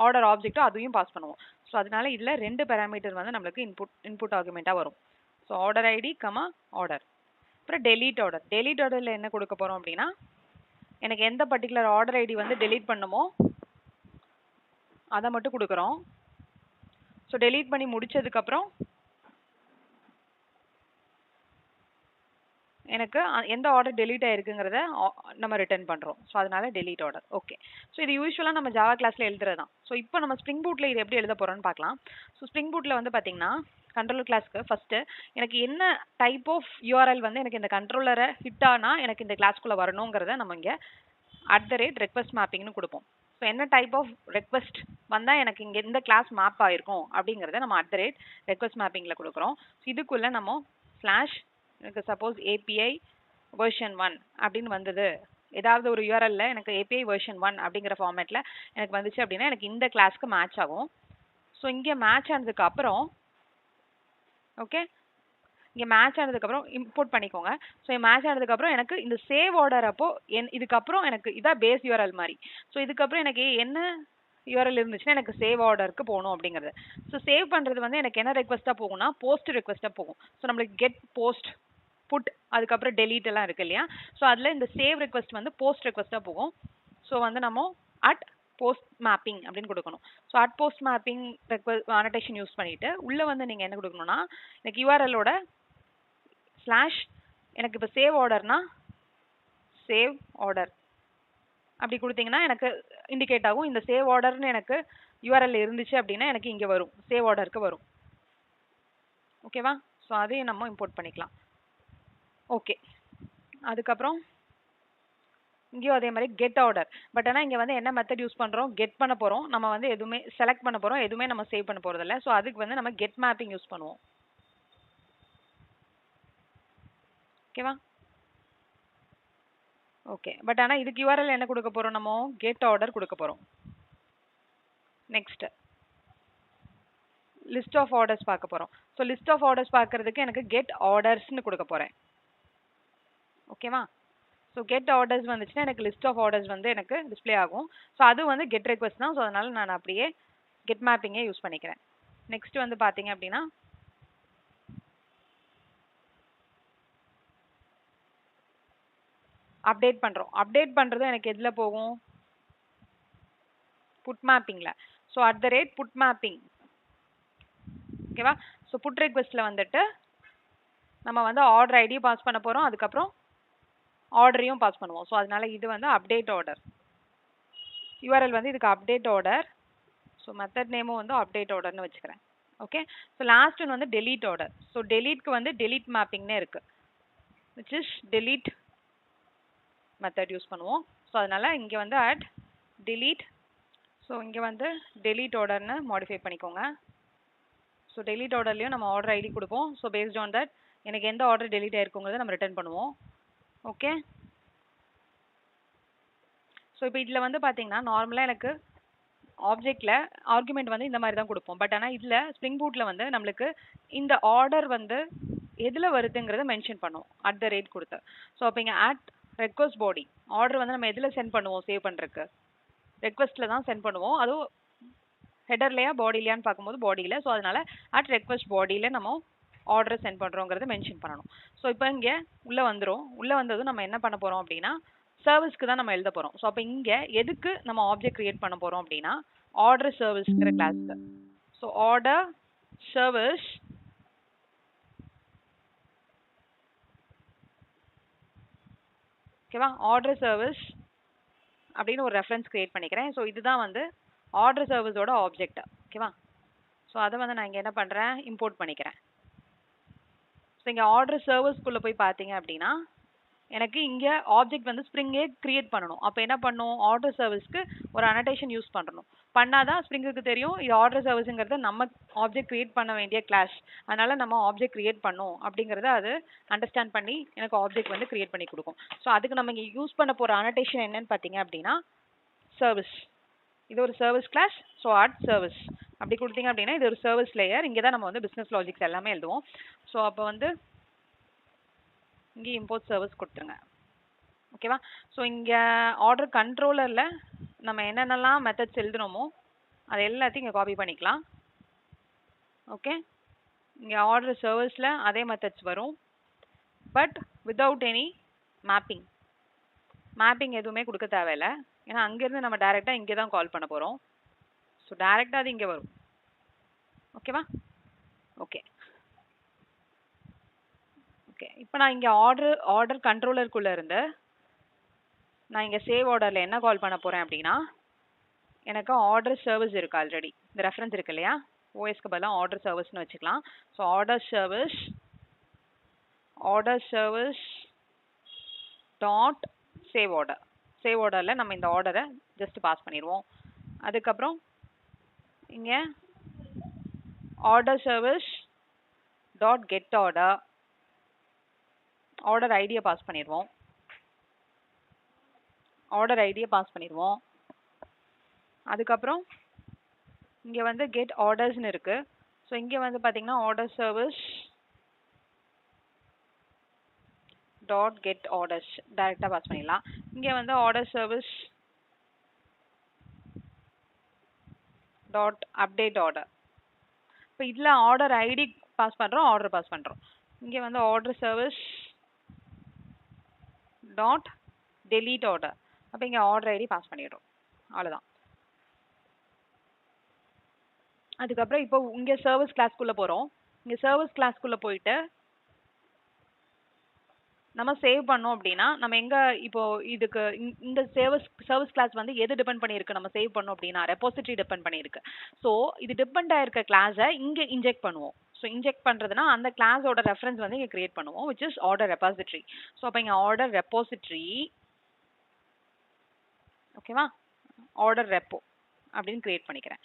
ஆர்டர் ஆப்ஜெக்ட்டோ அதையும் பாஸ் பண்ணுவோம். ஸோ அதனால இதில் ரெண்டு பேராமீட்டர் வந்து நம்மளுக்கு இன்புட் ஆர்குமெண்ட்டாக வரும். So order ID comma order. அப்புறம் டெலீட் ஆர்டர். டெலீட் ஆர்டரில் என்ன கொடுக்க போகிறோம் அப்படின்னா எனக்கு எந்த பர்டிகுலர் ஆர்டர் ஐடி வந்து டெலீட் பண்ணுமோ அதை மட்டும் கொடுக்குறோம். ஸோ டெலீட் பண்ணி முடிச்சதுக்கப்புறம் எனக்கு எந்த ஆர்டர் டெலீட் ஆயிருக்குங்கிறத நம்ம ரிட்டர்ன் பண்ணுறோம். ஸோ அதனால டெலீட் ஆர்டர். ஓகே, ஸோ இது யூஸ்வலாக நம்ம ஜாவா கிளாஸில் எழுதுறது தான். ஸோ இப்போ நம்ம ஸ்ப்ரிங் பூட்டில் இது எப்படி எழுத போகிறோம்னு பார்க்கலாம். ஸோ ஸ்ப்ரிங் பூட்டில் வந்து பார்த்தீங்கன்னா கண்ட்ரோலர் கிளாஸ்க்கு ஃபஸ்ட்டு எனக்கு என்ன டைப் ஆஃப் யூஆர்எல் வந்து எனக்கு இந்த கண்ட்ரோலரை ஹிட் ஆனால் எனக்கு இந்த கிளாஸ்க்குள்ளே வரணுங்கிறத நம்ம இங்கே @request mappingனு கொடுப்போம். ஸோ என்ன டைப் ஆஃப் ரெக்வஸ்ட் வந்தால் எனக்கு இங்கே இந்த கிளாஸ் மேப் ஆகிருக்கும் அப்படிங்கிறத நம்ம @request mappingல கொடுக்குறோம். ஸோ இதுக்குள்ளே நம்ம ஸ்லாஷ் எனக்கு சப்போஸ் API வெர்ஷன் 1 அப்படின்னு வந்தது, ஏதாவது ஒரு யூஆர்எல்ல எனக்கு API வெர்ஷன் 1 அப்படிங்கிற ஃபார்மேட்டில் எனக்கு வந்துச்சு அப்படின்னா எனக்கு இந்த கிளாஸ்க்கு மேட்ச் ஆகும். ஸோ இங்கே மேட்ச் ஆனதுக்கு அப்புறம் ஓகே, இங்கே மேட்ச் ஆனதுக்கப்புறம் இம்போர்ட் பண்ணிக்கோங்க. ஸோ மேட்ச் ஆனதுக்கப்புறம் எனக்கு இந்த சேவ் ஆர்டர் அப்போ இதுக்கப்புறம் எனக்கு இதான் பேஸ் யூஆர்எல் மாதிரி. ஸோ இதுக்கப்புறம் எனக்கு என்ன யூஆர்எல் இருந்துச்சுன்னா எனக்கு சேவ் ஆர்டருக்கு போகணும் அப்படிங்கிறது. ஸோ சேவ் பண்ணுறது வந்து எனக்கு என்ன ரெக்வஸ்ட்டாக போகும்னா போஸ்ட் ரெக்வஸ்ட்டாக போகும். ஸோ நம்மளுக்கு கெட், போஸ்ட், புட், அதுக்கப்புறம் டெலீட் எல்லாம் இருக்கு இல்லையா. ஸோ அதில் இந்த சேவ் ரெக்வஸ்ட் வந்து போஸ்ட் ரெக்வஸ்ட்டாக போகும். ஸோ வந்து நம்ம post mapping அப்படின்னு கொடுக்கணும். So post mapping annotation use பண்ணிட்டு உள்ளே வந்து நீங்கள் என்ன கொடுக்கணும்னா எனக்கு யூஆர்எல்லோட ஸ்லாஷ் எனக்கு இப்போ சேவ் ஆர்டர்னா சேவ் ஆர்டர் அப்படி கொடுத்தீங்கன்னா எனக்கு இண்டிகேட் ஆகும். இந்த சேவ் ஆர்டர்னு எனக்கு யூஆர்எல் இருந்துச்சு அப்படின்னா எனக்கு இங்கே வரும், சேவ் ஆர்டருக்கு வரும். ஓகேவா, ஸோ அதையும் நம்ம இம்போர்ட் பண்ணிக்கலாம். ஓகே, அதுக்கப்புறம் இங்கேயும் அதே மாதிரி கெட் ஆர்டர். பட் ஆனால் இங்கே வந்து என்ன மெத்தட் யூஸ் பண்ணுறோம், கெட் பண்ண போகிறோம். நம்ம வந்து எதுவுமே செலக்ட் பண்ண போகிறோம், எதுவுமே நம்ம சேவ் பண்ண போகிறது இல்லை. ஸோ அதுக்கு வந்து நம்ம கெட் மேப்பிங் யூஸ் பண்ணுவோம். ஓகேவா, ஓகே, பட் ஆனால் இதுக்கு யூஆர்எல் என்ன கொடுக்க போகிறோம், நம்ம கெட் ஆர்டர் கொடுக்க போகிறோம். நெக்ஸ்ட் லிஸ்ட் ஆஃப் ஆர்டர்ஸ் பார்க்க போகிறோம். ஸோ லிஸ்ட் ஆஃப் ஆர்டர்ஸ் பார்க்கறதுக்கு எனக்கு கெட் ஆர்டர்ஸ்னு கொடுக்க போகிறேன். ஓகேவா, ஸோ கெட் ஆர்டர்ஸ் வந்துச்சுன்னா எனக்கு லிஸ்ட் ஆஃப் ஆர்டர்ஸ் வந்து எனக்கு டிஸ்பிளே ஆகும். ஸோ அது வந்து கெட் ரெக்வஸ்ட் தான். ஸோ அதனால நான் அப்படியே கெட் மேப்பிங்கே யூஸ் பண்ணிக்கிறேன். நெக்ஸ்ட் வந்து பார்த்தீங்க அப்படின்னா அப்டேட் பண்ணுறோம். அப்டேட் பண்ணுறது எனக்கு எதில் போகும், புட் மேப்பிங்கில். So @put mapping. ஓகேவா, ஸோ புட் ரெக்வஸ்ட்டில் வந்துட்டு நம்ம வந்து ஆர்டர் ஐடி பாஸ் பண்ண போகிறோம், அதுக்கப்புறம் ஆர்டரையும் பாஸ் பண்ணுவோம். ஸோ அதனால இது வந்து அப்டேட் ஆர்டர். யூஆர்எல் வந்து இதுக்கு அப்டேட் ஆர்டர். ஸோ மெத்தட் நேமும் வந்து அப்டேட் ஆர்டர்னு வச்சுக்கிறேன். ஓகே, ஸோ லாஸ்ட் ஒன் வந்து டெலீட் ஆர்டர். ஸோ டெலீட்க்கு வந்து டெலீட் மேப்பிங்னே இருக்குது, which is delete method use பண்ணுவோம். ஸோ அதனால இங்கே வந்து delete. ஸோ இங்கே வந்து delete ஆர்டர்னு மாடிஃபை பண்ணிக்கோங்க. ஸோ delete ஆர்டர்லையும் நம்ம ஆர்டர் ஐடி கொடுப்போம். ஸோ பேஸ்ட் ஆன் தட் எனக்கு எந்த ஆர்டர் delete ஆயிருக்குங்கிறத நம்ம ரிட்டர்ன் பண்ணுவோம். ஓகே, ஸோ இப்போ இதில் வந்து பார்த்தீங்கன்னா நார்மலாக எனக்கு ஆப்ஜெக்டில் ஆர்குமெண்ட் வந்து இந்த மாதிரி தான் கொடுப்போம். பட் ஆனால் இதில் ஸ்ப்ரிங் பூட்டில் வந்து நம்மளுக்கு இந்த ஆர்டர் வந்து எதில் வருதுங்கிறத மென்ஷன் பண்ணுவோம் கொடுத்து. ஸோ அப்போ இங்கே request body ஆர்டர் வந்து நம்ம எதில் சென்ட் பண்ணுவோம், சேவ் பண்ணுறதுக்கு ரெக்வஸ்ட்டில் தான் சென்ட் பண்ணுவோம். அதுவும் ஹெடர்லையா பாடிலையான்னு பார்க்கும்போது பாடியில். ஸோ அதனால அட் ரெக்வஸ்ட் பாடியில் நம்ம ஆர்டர் சென்ட் பண்ணுறோங்கிறத மென்ஷன் பண்ணணும். ஸோ இப்போ இங்கே உள்ளே வந்துடும். உள்ளே வந்ததும் நம்ம என்ன பண்ண போகிறோம் அப்படின்னா சர்வீஸ்க்கு தான் நம்ம எழுத போகிறோம். ஸோ அப்போ இங்கே எதுக்கு நம்ம ஆப்ஜெக்ட் கிரியேட் பண்ண போகிறோம் அப்படின்னா ஆர்டர் சர்வீஸ்ங்கிற கிளாஸ்க்கு. ஸோ ஆர்டர் சர்வீஸ் ஓகேவா, ஆர்டர் சர்வீஸ் அப்படின்னு ஒரு ரெஃபரன்ஸ் கிரியேட் பண்ணிக்கிறேன். ஸோ இதுதான் வந்து ஆர்டர் சர்வீஸோட ஆப்ஜெக்ட். ஓகேவா, ஸோ அதை வந்து நான் இங்கே என்ன பண்ணுறேன், இம்போர்ட் பண்ணிக்கிறேன். ஸோ இங்கே ஆர்டர் சர்வீஸ்க்குள்ளே போய் பார்த்தீங்க அப்படின்னா எனக்கு இங்கே ஆப்ஜெக்ட் வந்து ஸ்ப்ரிங்கே கிரியேட் பண்ணணும். அப்போ என்ன பண்ணும், ஆர்டர் சர்வீஸ்க்கு ஒரு அனடேஷன் யூஸ் பண்ணணும். பண்ணாதான் ஸ்ப்ரிங்குக்கு தெரியும் இது ஆர்டர் சர்வீஸுங்கிறது நம்ம ஆப்ஜெக்ட் கிரியேட் பண்ண வேண்டிய கிளாஸ், அதனால நம்ம ஆப்ஜெக்ட் கிரியேட் பண்ணணும் அப்படிங்கிறத அது அண்டர்ஸ்டாண்ட் பண்ணி எனக்கு ஆப்ஜெக்ட் வந்து கிரியேட் பண்ணி கொடுக்கும். ஸோ அதுக்கு நம்ம இங்கே யூஸ் பண்ண போகிற அனடேஷன் என்னன்னு பார்த்தீங்க அப்படின்னா சர்வீஸ். இது ஒரு service class. So at service அப்படி கொடுத்தீங்க அப்படின்னா இது ஒரு சர்வீஸ் லேயர். இங்கே தான் நம்ம வந்து பிஸ்னஸ் லாஜிக்ஸ் எல்லாமே எழுதுவோம். ஸோ அப்போ வந்து இங்கே இம்போர்ட் சர்வீஸ் கொடுத்துருங்க. ஓகேவா, ஸோ இங்கே ஆர்டர் கண்ட்ரோலரில் நம்ம என்னென்னலாம் மெத்தட்ஸ் எழுதுனோமோ அது எல்லாத்தையும் இங்கே காப்பி பண்ணிக்கலாம். ஓகே, இங்கே ஆர்டர் சர்வீஸில் அதே மெத்தட்ஸ் வரும், but without any mapping. Mapping எதுவுமே கொடுக்க தேவையில்லை, ஏன்னா அங்கேருந்து நம்ம டைரெக்டாக இங்கே தான் கால் பண்ண போகிறோம். ஸோ டைரெக்டாக அது இங்கே வரும். ஓகேவா, ஓகே ஓகே. இப்போ நான் இங்கே ஆர்டர் கண்ட்ரோலருக்குள்ளே இருந்து நான் இங்கே சேவ் ஆர்டரில் என்ன கால் பண்ண போகிறேன் அப்படின்னா எனக்கு ஆர்டர் சர்வீஸ் இருக்குது ஆல்ரெடி. இந்த ரெஃபரன்ஸ் இருக்கு இல்லையா, ஓஎஸ்க்கு பதிலாக ஆர்டர் சர்வீஸ்னு வச்சுக்கலாம். So order service dot save order. Save ஆர்டரில் நம்ம இந்த ஆர்டரை ஜஸ்ட் பாஸ் பண்ணிடுவோம். அதுக்கப்புறம் இங்கே order service dot get order, order ஐடியை பாஸ் பண்ணிடுவோம். அதுக்கப்புறம் இங்கே வந்து கெட் ஆர்டர்ஸ்னு இருக்குது. ஸோ இங்கே வந்து பார்த்தீங்கன்னா order service dot get orders டைரெக்டாக பாஸ் பண்ணிடலாம். இங்கே வந்து order service dot update order. இப்போ இதில் ஆர்டர் ஐடி பாஸ் பண்ணுறோம், ஆர்டர் பாஸ் பண்ணுறோம். இங்கே வந்து order service dot delete order. அப்போ இங்கே ஆர்டர் ஐடி பாஸ் பண்ணிடுறோம். அவ்வளோதான். அதுக்கப்புறம் இப்போ இங்கே சர்வீஸ் கிளாஸ்க்குள்ளே போகிறோம். இங்கே சர்வீஸ் கிளாஸ்க்குள்ளே போயிட்டு நம்ம சேவ் பண்ணோம் அப்படின்னா நம்ம எங்கே இப்போ இதுக்கு இந்த சர்வீஸ் கிளாஸ் வந்து எது டிபெண்ட் பண்ணியிருக்கு நம்ம சேவ் பண்ணோம் அப்படின்னா ரெப்போசிட்டரி டிபெண்ட் பண்ணியிருக்கு. ஸோ இது டிபெண்ட் ஆயிருக்க கிளாஸை இங்கே இன்ஜெக்ட் பண்ணுவோம். ஸோ இன்ஜெக்ட் பண்ணுறதுனா அந்த கிளாஸோட ரெஃபரன்ஸ் வந்து இங்கே கிரியேட் பண்ணுவோம், which is order repository. So அப்போ இங்கே ஆர்டர் ரெப்போசிட்டரி, ஓகேவா, ஆர்டர் ரெப்போ அப்படின்னு கிரியேட் பண்ணிக்கிறேன்.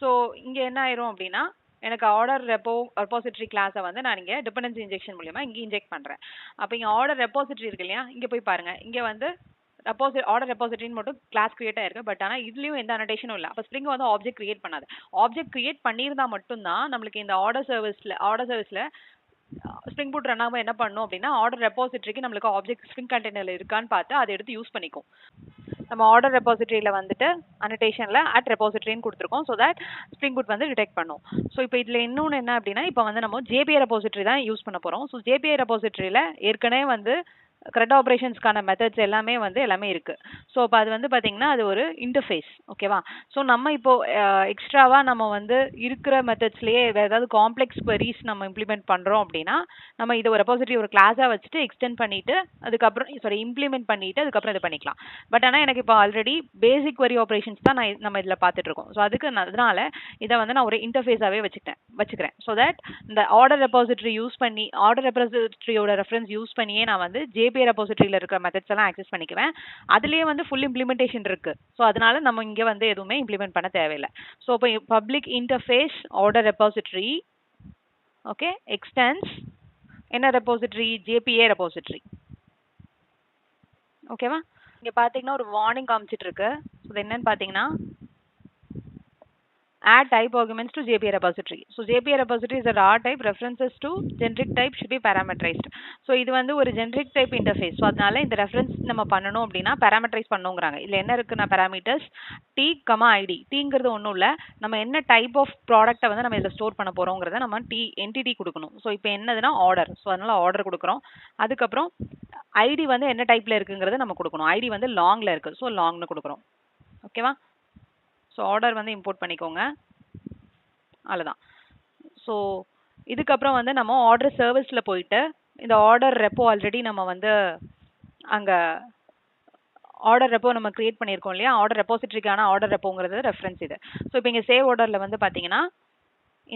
ஸோ இங்கே என்ன ஆயிரும் அப்படின்னா எனக்கு ஆர்டர் ரெப்போசிட்டரி கிளாஸை வந்து நான் இங்கே டிபெண்டன்சி இன்ஜெக்ஷன் மூலியமா இங்கே இன்ஜெக்ட் பண்ணுறேன். அப்போ இங்கே ஆர்டர் ரெப்போசிட்டரி இருக்கு இல்லையா, இங்கே போய் பாருங்க, இங்கே வந்து ஆர்டர் ரெப்போசிட்டரின்னு மட்டும் கிளாஸ் கிரியேட் ஆயிருக்கு. பட் ஆனால் இதுலேயும் எந்த அனடேஷனும் இல்லை. அப்போ ஸ்ப்ரிங் வந்து ஆப்ஜெக்ட் கிரியேட் பண்ணாது. ஆப்ஜெக்ட் கிரியேட் பண்ணியிருந்தா மட்டும்தான் நம்மளுக்கு இந்த ஆர்டர் சர்வீஸில் ஸ்ப்ரிங் பூட் ரன் ஆகும் என்ன பண்ணும் அப்படின்னா ஆர்டர் ரெப்போசிட்டரிக்கு நம்மளுக்கு ஆப்ஜெக்ட் ஸ்ப்ரிங் கண்டெய்னரில் இருக்கான்னு பார்த்து அதை எடுத்து யூஸ் பண்ணிக்கும். நம்ம ஆர்டர் ரெப்போசிட்டரியில் வந்துட்டு அனடேஷனில் அட் ரெப்போசிட்டரின்னு கொடுத்துருக்கோம். ஸோ தட் ஸ்ப்ரிங் பூட் வந்து டிடெக்ட் பண்ணும். ஸோ இப்போ இதில் இன்னொன்று என்ன அப்படின்னா இப்போ வந்து நம்ம ஜேபிஐ ரெப்போசிட்டரி தான் யூஸ் பண்ண போகிறோம். ஸோ ஜேபிஐ ரெப்போசிட்டரியில் ஏற்கனவே வந்து CRUD ஆப்ரேஷன்ஸ்க்கான மெத்தட்ஸ் எல்லாமே இருக்குது. ஸோ அப்போ அது வந்து பார்த்தீங்கன்னா அது ஒரு இன்டர்ஃபேஸ். ஓகேவா, ஸோ நம்ம இப்போ எக்ஸ்ட்ராவாக நம்ம வந்து இருக்கிற மெத்தட்ஸ்லேயே வேறு ஏதாவது காம்ப்ளெக்ஸ் queries நம்ம இம்ப்ளிமெண்ட் பண்ணுறோம் அப்படின்னா நம்ம இதை ஒரு ரெப்போசிட்டரி ஒரு கிளாஸாக வச்சுட்டு எக்ஸ்டெண்ட் பண்ணிவிட்டு அதுக்கப்புறம் இம்ப்ளிமெண்ட் பண்ணிவிட்டு அதுக்கப்புறம் இது பண்ணிக்கலாம். பட் ஆனால் எனக்கு இப்போ ஆல்ரெடி பேசிக் query ஆப்ரேஷன்ஸ் தான் நம்ம இதில் பார்த்துட்ருக்கோம். ஸோ அதனால இதை வந்து நான் ஒரு இன்டர்ஃபேஸாகவே வச்சுக்கிறேன். ஸோ தட் இந்த ஆர்டர் ரெப்போசிட்டரியோட ரெஃபரன்ஸ் யூஸ் பண்ணியே நான் வந்து ஜேபிஐ ரெப்போசிட்டரியில் இருக்கிற மெத்தட்ஸ் எல்லாம் ஆக்சஸ் பண்ணிக்குவேன். அதுலேயே வந்து ஃபுல் இம்ப்ளிமெண்டேஷன் இருக்கு. ஸோ அதனால நம்ம இங்கே வந்து எதுவுமே இம்ப்ளிமெண்ட் பண்ண தேவையில்லை. ஸோ இப்போ public interface order repository, okay, extends என்ன ரெப்போசிட்டரி, ஜேபிஐ ரெப்போசிட்டரி. ஓகேவா, இங்கே பார்த்தீங்கன்னா ஒரு வார்னிங் காமிச்சிட்டு இருக்கு. ஸோ என்னன்னு பார்த்தீங்கன்னா add type arguments to JPA repository. So JPA repository is a raw type. References to generic type should be parameterized. So இது வந்து ஒரு generic type interface. So அதனால இந்த reference நம்ம பண்ணணும் அப்படின்னா parameterize பண்ணுங்கறாங்க. இதுல என்ன இருக்குன்னா parameters t, id. tங்கிறது ஒண்ணும் இல்ல. நம்ம என்ன type of product வந்து நம்ம இதுல ஸ்டோர் பண்ண போறோம்ங்கறத நம்ம entity கொடுக்கணும். So இப்போ என்னதுன்னா order. So அதனால order கொடுக்கறோம். அதுக்கு அப்புறம் id வந்து என்ன டைப்ல இருக்குங்கறத நம்ம கொடுக்கணும். id வந்து longல இருக்கு. So longனு கொடுக்கறோம். ஓகேவா? ஸோ ஆர்டர் வந்து இம்போர்ட் பண்ணிக்கோங்க. அவ்வளோதான். ஸோ இதுக்கப்புறம் வந்து நம்ம ஆர்டர் சர்வீஸில் போயிட்டு இந்த ஆர்டர் ரெப்போ ஆல்ரெடி நம்ம வந்து அங்கே ஆர்டர் ரெப்போ நம்ம கிரியேட் பண்ணியிருக்கோம் இல்லையா, ஆர்டர் ரெப்போசிட்டரிக்கான ஆர்டர் ரெப்போங்கிறது ரெஃபரன்ஸ் இது. ஸோ இப்போ இங்கே சேவ் ஆர்டரில் வந்து பார்த்தீங்கன்னா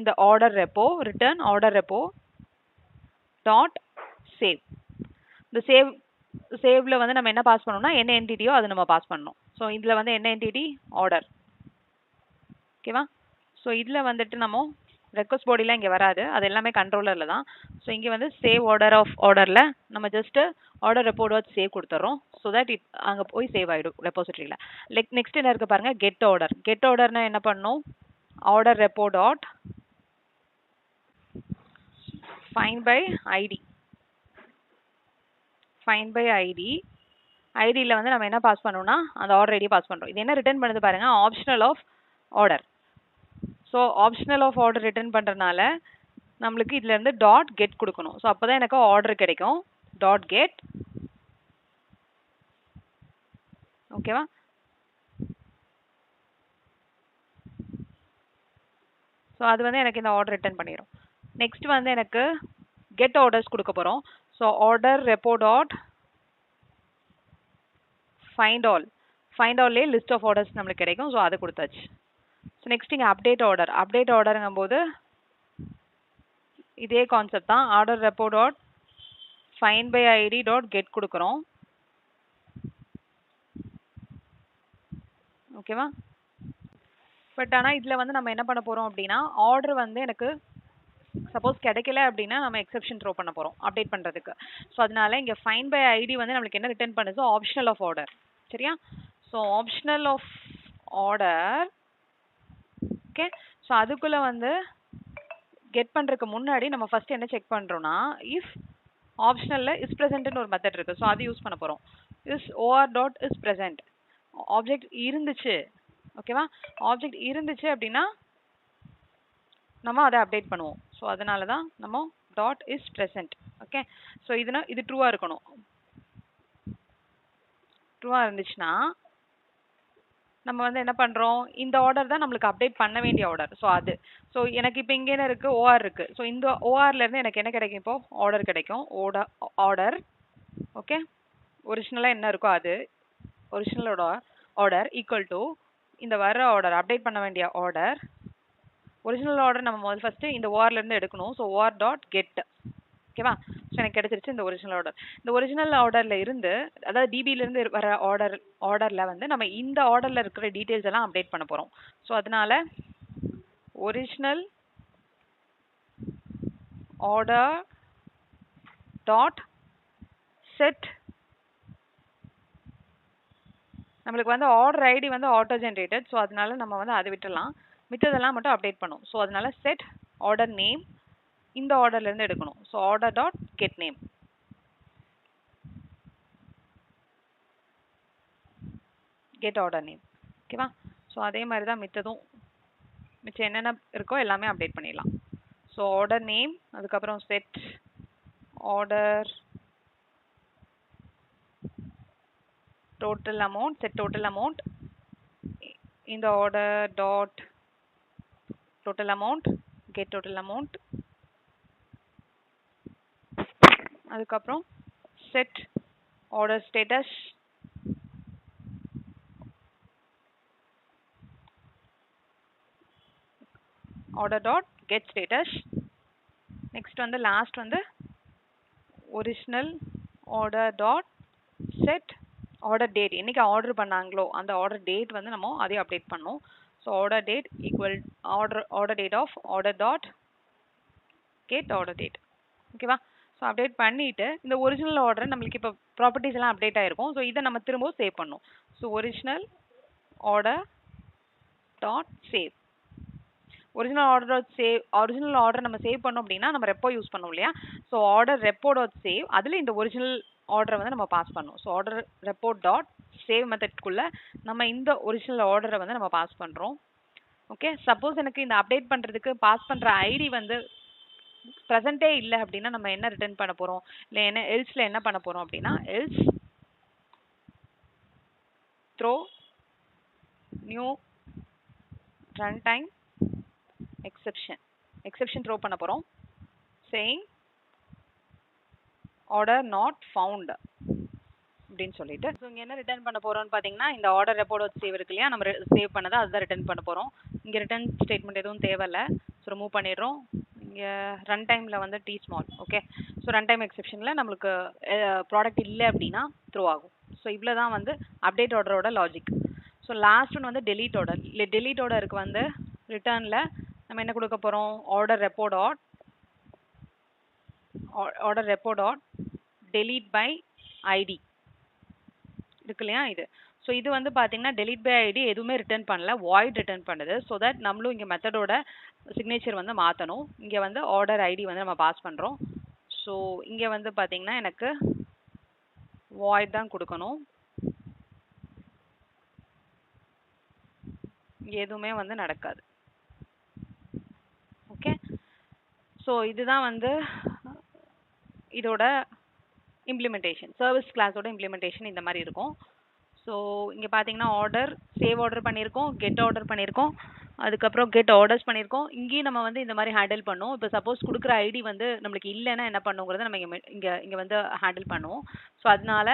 இந்த order repo return order repo dot save. இந்த சேவ்ல வந்து நம்ம என்ன பாஸ் பண்ணணும்னா என்ன என்டிட்டியோ அது நம்ம பாஸ் பண்ணணும். ஸோ இதில் வந்து என்ன என்டிட்டி ஆர்டர். ஓகேவா? ஸோ இதில் வந்துட்டு நம்ம ரெக்வஸ்ட் பாடிலாம் இங்கே வராது, அது எல்லாமே கண்ட்ரோலரில் தான். ஸோ இங்கே வந்து சேவ் ஆர்டர் ஆஃப் ஆர்டரில் நம்ம ஜஸ்ட்டு ஆர்டர் ரெப்போர்ட் வச்சு சேவ் கொடுத்துட்றோம். ஸோ தட் அங்கே போய் சேவ் ஆகிடும் ரெப்போசிட்டரியில். நெக்ஸ்ட் என்ன இருக்குது பாருங்கள், கெட் ஆர்டர். கெட் ஆர்டர்னா என்ன பண்ணணும், order repo dot find by ID. Find by ID. ஐடியில் வந்து நம்ம என்ன பாஸ் பண்ணணும்னா அந்த ஆர்டர் ஐடியை பாஸ் பண்ணுறோம். இது என்ன ரிட்டர்ன் பண்ணுது பாருங்கள், optional of order. So optional of order return பண்ணுறதுனால நம்மளுக்கு இதுலேருந்து டாட் கெட் கொடுக்கணும். ஸோ அப்போ தான் எனக்கு ஆர்டர் கிடைக்கும். Dot get. ஓகேவா? ஸோ அது வந்து எனக்கு இந்த ஆர்டர் ரிட்டர்ன் பண்ணிடும். நெக்ஸ்ட் வந்து எனக்கு கெட் ஆர்டர்ஸ் கொடுக்க போகிறோம். So order repo dot find all. Find ஆல்லே லிஸ்ட் ஆஃப் ஆர்டர்ஸ் நம்மளுக்கு கிடைக்கும். ஸோ அது கொடுத்தாச்சு. ஸோ நெக்ஸ்ட் இங்கே அப்டேட் ஆர்டர். அப்டேட் ஆர்டருங்கும் போது இதே கான்செப்ட் தான். Order repo dot find by ID dot get கொடுக்குறோம். ஓகேவா? பட் ஆனால் இதில் வந்து நம்ம என்ன பண்ண போகிறோம் அப்படின்னா ஆர்டர் வந்து எனக்கு சப்போஸ் கிடைக்கல அப்படின்னா நம்ம எக்ஸெப்ஷன் த்ரோ பண்ண போகிறோம் அப்டேட் பண்ணுறதுக்கு. ஸோ அதனால இங்கே ஃபைண்ட் பை ஐடி வந்து நம்மளுக்கு என்ன ரிட்டர்ன் பண்ணுதோ ஆப்ஷனல் ஆஃப் ஆர்டர். சரியா? So optional of order. Okay. So அதுக்குள்ளே வந்து கெட் பண்ணுறதுக்கு முன்னாடி நம்ம ஃபஸ்ட்டு என்ன செக் பண்ணுறோன்னா இஃப் ஆப்ஷனலில் இஸ் ப்ரெசென்ட்னு ஒரு மெத்தட் இருக்குது. ஸோ அது யூஸ் பண்ண போகிறோம். Is OR dot is present. Object இருந்துச்சு. ஓகேவா? ஆப்ஜெக்ட் இருந்துச்சு அப்படின்னா நம்ம அதை அப்டேட் பண்ணுவோம். ஸோ அதனால தான் நம்ம dot is present. Okay. So இது ட்ரூவாக இருக்கணும். ட்ரூவாக இருந்துச்சுன்னா நம்ம வந்து என்ன பண்ணுறோம், இந்த ஆர்டர் தான் நம்மளுக்கு அப்டேட் பண்ண வேண்டிய ஆர்டர். ஸோ அது ஸோ எனக்கு இப்போ இங்கே என்ன இருக்குது, ஓஆர் இருக்குது. ஸோ இந்த ஓஆர்லேருந்து எனக்கு என்ன கிடைக்கும், இப்போ ஆர்டர் கிடைக்கும். ஆர்டர். ஓகே. ஒரிஜினலாக என்ன இருக்கோ அது ஒரிஜினலோட ஆர்டர் ஈக்குவல் டு இந்த வர ஆர்டர் அப்டேட் பண்ண வேண்டிய ஆர்டர். ஒரிஜினல் ஆர்டர் நம்ம முதல்ல ஃபஸ்ட்டு இந்த ஓஆர்லேருந்து எடுக்கணும். So OR dot get. ஓகேவா? ஸோ எனக்கு கிடைச்சிருச்சு இந்த ஒரிஜினல் ஆர்டர். இந்த ஒரிஜினல் ஆர்டரில் இருந்து அதாவது டிபியிலேருந்து வர ஆர்டரில் வந்து நம்ம இந்த ஆர்டரில் இருக்கிற டீட்டெயில்ஸ் எல்லாம் அப்டேட் பண்ண போகிறோம். ஸோ அதனால ஒரிஜினல் ஆர்டர் டாட் செட். நம்மளுக்கு வந்து ஆர்டர் ஐடி வந்து ஆட்டோ ஜென்ரேட்டட். ஸோ அதனால நம்ம வந்து அதை விட்டுடலாம். மித்ததெல்லாம் மட்டும் அப்டேட் பண்ணும். ஸோ அதனால செட் ஆர்டர் நேம் இந்த ஆர்டர்லேருந்து எடுக்கணும். So order dot get name. Get order name. ஓகேவா? ஸோ அதே மாதிரி தான் மித்ததும் மிச்சம் என்னென்ன இருக்கோ எல்லாமே அப்டேட் பண்ணிடலாம். ஸோ ஆர்டர் நேம், அதுக்கப்புறம் set order total amount, set total amount, இந்த order dot total amount, get total amount, அதுக்கப்புறம் set order status, order dot get status. Next வந்து லாஸ்ட் வந்து original order dot set order date. என்னைக்கு order பண்ணாங்களோ அந்த order date வந்து நம்ம அதையும் அப்டேட் பண்ணோம். So order date equal order date of order dot get order date. ஓகேவா? ஸோ அப்டேட் பண்ணிவிட்டு இந்த ஒரிஜினல் ஆர்டர் நம்மளுக்கு இப்போ ப்ராப்பர்ட்டிஸ் எல்லாம் அப்டேட் ஆகிருக்கும். ஸோ இதை நம்ம திரும்ப சேவ் பண்ணோம். So original order dot save. Original order நம்ம சேவ் பண்ணோம் அப்படின்னா நம்ம ரெப்போ யூஸ் பண்ணோம் இல்லையா? So order repo dot save அதில் இந்த ஒரிஜினல் ஆர்டரை வந்து நம்ம பாஸ் பண்ணோம். So order repo dot save மெத்தட்குள்ள நம்ம இந்த ஒரிஜினல் ஆர்டரை வந்து நம்ம பாஸ் பண்ணுறோம். ஓகே, சப்போஸ் எனக்கு இந்த அப்டேட் பண்ணுறதுக்கு பாஸ் பண்ணுற ஐடி வந்து ப்ரெசென்ட்டே இல்லை அப்படின்னா நம்ம என்ன ரிட்டர்ன் பண்ண போகிறோம், இல்லை என்ன எல்ஸில் என்ன பண்ண போகிறோம் அப்படின்னா else throw new runtime exception throw பண்ண போறோம் saying order not found அப்படின்னு சொல்லிட்டு. ஸோ இங்கே என்ன ரிட்டர்ன் பண்ண போறோம்னு பார்த்தீங்கன்னா இந்த ஆர்டர் ரெப்போர்ட் சேவ் இருக்கு இல்லையா, நம்ம சேவ் பண்ணதை அதுதான் ரிட்டர்ன் பண்ண போறோம். இங்கே ரிட்டர்ன் ஸ்டேட்மெண்ட் எதுவும் தேவையில்லை. ஸோ ரிமூவ் பண்ணிடுறோம். இங்கே ரன் டைமில் வந்து T small. Okay, so run time எக்ஸெப்ஷனில் நம்மளுக்கு ப்ராடக்ட் இல்லை அப்படின்னா த்ரோ ஆகும். ஸோ இவ்வளோ தான் வந்து அப்டேட் ஆர்டரோட லாஜிக். ஸோ லாஸ்ட் ஒன் வந்து டெலீட் ஆர்டர். டெலீட் ஆர்டருக்கு வந்து ரிட்டர்னில் நம்ம என்ன கொடுக்க போகிறோம், order repo dot delete by id இருக்கு இல்லையா இது. ஸோ இது வந்து பார்த்தீங்கன்னா delete by id எதுவுமே ரிட்டர்ன் பண்ணல, void ரிட்டர்ன் பண்ணுது. ஸோ தட் நம்மளும் இங்கே மெத்தடோட சிக்னேச்சர் வந்து மாற்றணும். இங்கே வந்து ஆர்டர் ஐடி வந்து நம்ம பாஸ் பண்ணுறோம். ஸோ இங்கே வந்து பார்த்தீங்கன்னா எனக்கு void தான் கொடுக்கணும். எதுவுமே வந்து நடக்காது. ஓகே, ஸோ இதுதான் வந்து இதோட இம்ப்ளிமெண்டேஷன். சர்வீஸ் கிளாஸோட இம்ப்ளிமெண்டேஷன் இந்த மாதிரி இருக்கும். ஸோ இங்கே பார்த்தீங்கன்னா ஆர்டர் சேவ் ஆர்டர் பண்ணியிருக்கோம், கெட் ஆர்டர் பண்ணியிருக்கோம், அதுக்கப்புறம் கெட் ஆர்டர்ஸ் பண்ணியிருக்கோம். இங்கேயும் நம்ம வந்து இந்த மாதிரி ஹேண்டில் பண்ணுவோம். இப்போ சப்போஸ் கொடுக்குற ஐடி வந்து நம்மளுக்கு இல்லைன்னா என்ன பண்ணுங்கிறத நம்ம இங்கே வந்து ஹேண்டில் பண்ணுவோம். ஸோ அதனால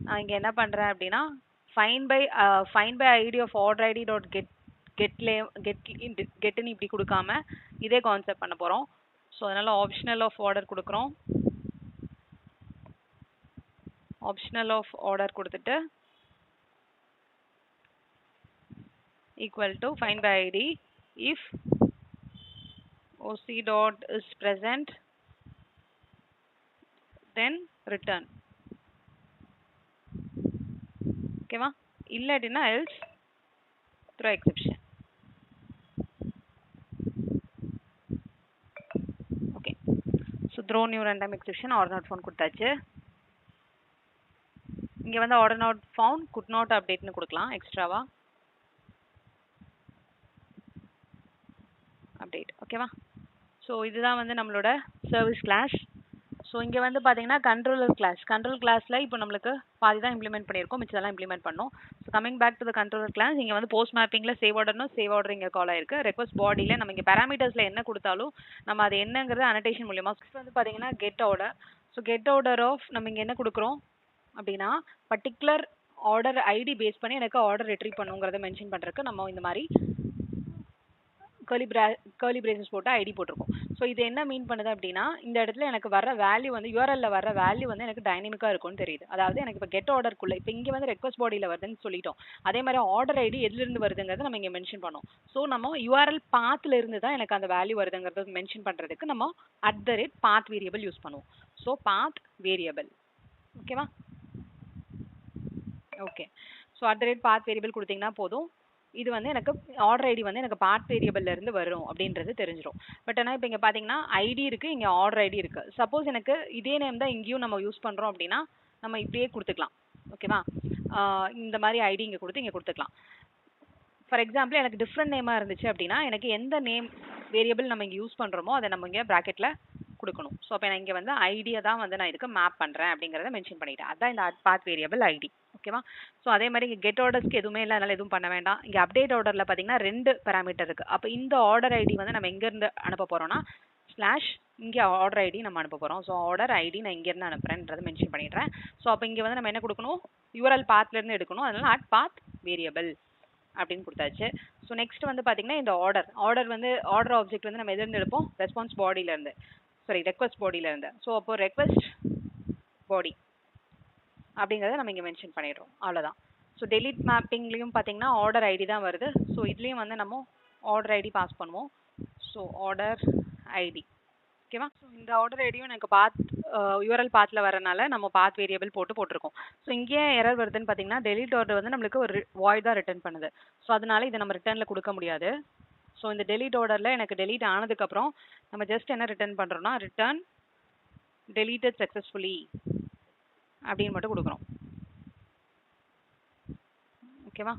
நான் இங்கே என்ன பண்ணுறேன் அப்படின்னா find by id of order id dot getன்னு இப்படி கொடுக்காம இதே கான்செப்ட் பண்ண போகிறோம். ஸோ அதனால ஆப்ஷனல் ஆஃப் ஆர்டர் கொடுக்குறோம். ஆப்ஷனல் ஆஃப் ஆர்டர் கொடுத்துட்டு equal to find by id if oc dot is present then return. ஓகேவா? இல்லாட்டினா else throw exception. Okay, so throw new runtime exception order not found கொடுத்தாச்சு. இங்கே வந்து order not found could not updateன்னு கொடுக்கலாம் எக்ஸ்ட்ராவா update. ஓகேவா? So இதுதான் வந்து நம்மளோட சர்வீஸ் கிளாஸ். ஸோ இங்கே வந்து பார்த்தீங்கன்னா கண்ட்ரோலர் கிளாஸில் இப்போ நம்மளுக்கு பாதி தான் இம்ப்ளிமெண்ட் பண்ணியிருக்கோம், மிச்சதெல்லாம் இம்ப்ளிமெண்ட் பண்ணோம். So coming back to the controller class, இங்கே வந்து போஸ்ட் மேப்பிங்கில் சேவ் ஆர்டர் இங்கே கால் ஆயிருக்கு. ரெக்வஸ்ட் பாடியில் நம்ம இங்கே பேராமீட்டர்ஸில் என்ன கொடுத்தாலும் நம்ம அது என்னங்கிறது அனடேஷன் மூலியமாக. நெக்ஸ்ட் வந்து பார்த்தீங்கன்னா get order. So get order of நம்ம இங்கே என்ன கொடுக்குறோம் அப்படின்னா பர்டிகுலர் ஆர்டர் ஐடி பேஸ் பண்ணி எனக்கு ஆர்டர் ரிட்ரீவ் பண்ணுங்கிறத மென்ஷன் பண்ணுறதுக்கு நம்ம இந்த மாதிரி கர்லி பிரேசஸ் போட்டு ஐடி போட்டிருக்கோம். ஸோ இது என்ன மீன் பண்ணுது அப்படின்னா இந்த இடத்துல எனக்கு வர வேல்யூ வந்து யூஆர்எல்ல வர வேல்யூ வந்து எனக்கு டைனமிக்காக இருக்கும்னு தெரியுது. அதாவது எனக்கு இப்போ கெட் ஆர்டருக்குள்ள இப்போ இங்கே வந்து ரெக்வஸ்ட் பாடியில் வருதுன்னு சொல்லிட்டோம். அதே மாதிரி ஆர்டர் ஐடி எதுலேருந்து வருதுங்கிறத நம்ம இங்கே மென்ஷன் பண்ணோம். ஸோ நம்ம யூஆர்எல் பாத்தில் இருந்து தான் எனக்கு அந்த வேல்யூ வருதுங்கிறத மென்ஷன் பண்ணுறதுக்கு நம்ம @path வேரியபிள் யூஸ் பண்ணுவோம். ஸோ பாத் வேரியபிள். ஓகேவா? ஓகே, ஸோ @path வேரியபிள் கொடுத்தீங்கன்னா போதும். இது வந்து எனக்கு ஆர்டர் ஐடி வந்து எனக்கு பாத் வேரியபிள்ல இருந்து வரும் அப்படின்றது தெரிஞ்சிடும். பட் ஆனால் இப்போ இங்கே பார்த்தீங்கன்னா ஐடி இருக்குது, இங்கே ஆர்டர் ஐடி இருக்குது. சப்போஸ் எனக்கு இதே நேம் தான் இங்கேயும் நம்ம யூஸ் பண்ணுறோம் அப்படின்னா நம்ம இப்படியே கொடுத்துக்கலாம். ஓகேவா? இந்த மாதிரி ஐடி இங்கே கொடுத்து இங்கே கொடுத்துக்கலாம். ஃபார் எக்ஸாம்பிள் எனக்கு டிஃப்ரெண்ட் நேமாக இருந்துச்சு அப்படின்னா எனக்கு எந்த நேம் வேரியபிள் நம்ம இங்கே யூஸ் பண்ணுறோமோ அதை நம்ம இங்கே ப்ராக்கெட்டில் கொடுக்கணும். ஸோ அப்போ நான் இங்கே வந்து ஐடியை தான் வந்து நான் இதுக்கு மேப் பண்ணுறேன் அப்படிங்கிறத மென்ஷன் பண்ணிட்டேன். அதுதான் இந்த பாத் வேரியபிள் ஐடி. ஓகேவா? ஸோ அதே மாதிரி இங்கே கெட் ஆர்டர்ஸ்க்கு எதுவுமே இல்லை, அதனால எதுவும் பண்ண வேண்டாம். இங்கே அப்டேட் ஆர்டரில் பார்த்தீங்கன்னா 2 பேராமீட்டர் இருக்குது. அப்போ இந்த ஆர்டர் ஐடி வந்து நம்ம எங்கேருந்து அனுப்ப போகிறோம்னா இங்கே ஆர்டர் ஐடி நம்ம அனுப்ப போகிறோம். ஸோ ஆர்டர் ஐடி நான் இங்கேருந்து அனுப்புறேன்றதை மென்ஷன் பண்ணிடுறேன். ஸோ அப்போ இங்கே வந்து நம்ம என்ன கொடுக்கணும், யூஆர்எல் பாத்லேருந்து எடுக்கணும். அதனால @path வேரியபிள் அப்படின்னு கொடுத்தாச்சு. ஸோ நெக்ஸ்ட் வந்து பார்த்தீங்கன்னா இந்த ஆர்டர் வந்து ஆர்டர் ஆப்ஜெக்ட் வந்து நம்ம எதுலேருந்து எடுப்போம், ரெஸ்பான்ஸ் பாடியிலேருந்து, ரெக்வஸ்ட் பாடியிலேருந்து. ஸோ அப்போ ரெக்வஸ்ட் பாடி அப்படிங்கிறத நம்ம இங்கே மென்ஷன் பண்ணிடுறோம். அவ்வளோதான். ஸோ டெலிட் மேப்பிங்லேயும் பார்த்தீங்கன்னா ஆர்டர் ஐடி தான் வருது. ஸோ இதுலேயும் வந்து நம்ம ஆர்டர் ஐடி பாஸ் பண்ணுவோம். So order ID. ஓகேவா? ஸோ இந்த ஆர்டர் ஐடியும் எனக்கு யூஆர்எல் பாத்தில் வரனால நம்ம பாத் வேரியபிள் போட்டிருக்கோம். ஸோ இங்கேயே எரர் வருதுன்னு பார்த்தீங்கன்னா டெலிட் ஆர்டர் வந்து நம்மளுக்கு ஒரு வாய்ட் தான் ரிட்டர்ன் பண்ணுது. ஸோ அதனால இதை நம்ம ரிட்டர்னில் கொடுக்க முடியாது. ஸோ இந்த delete orderல எனக்கு delete ஆனதுக்கப்புறம் நம்ம ஜஸ்ட் என்ன ரிட்டர்ன் பண்ணுறோம்னா ரிட்டர்ன் deleted successfully அப்படின்னு மட்டும் கொடுக்குறோம். ஓகேவா,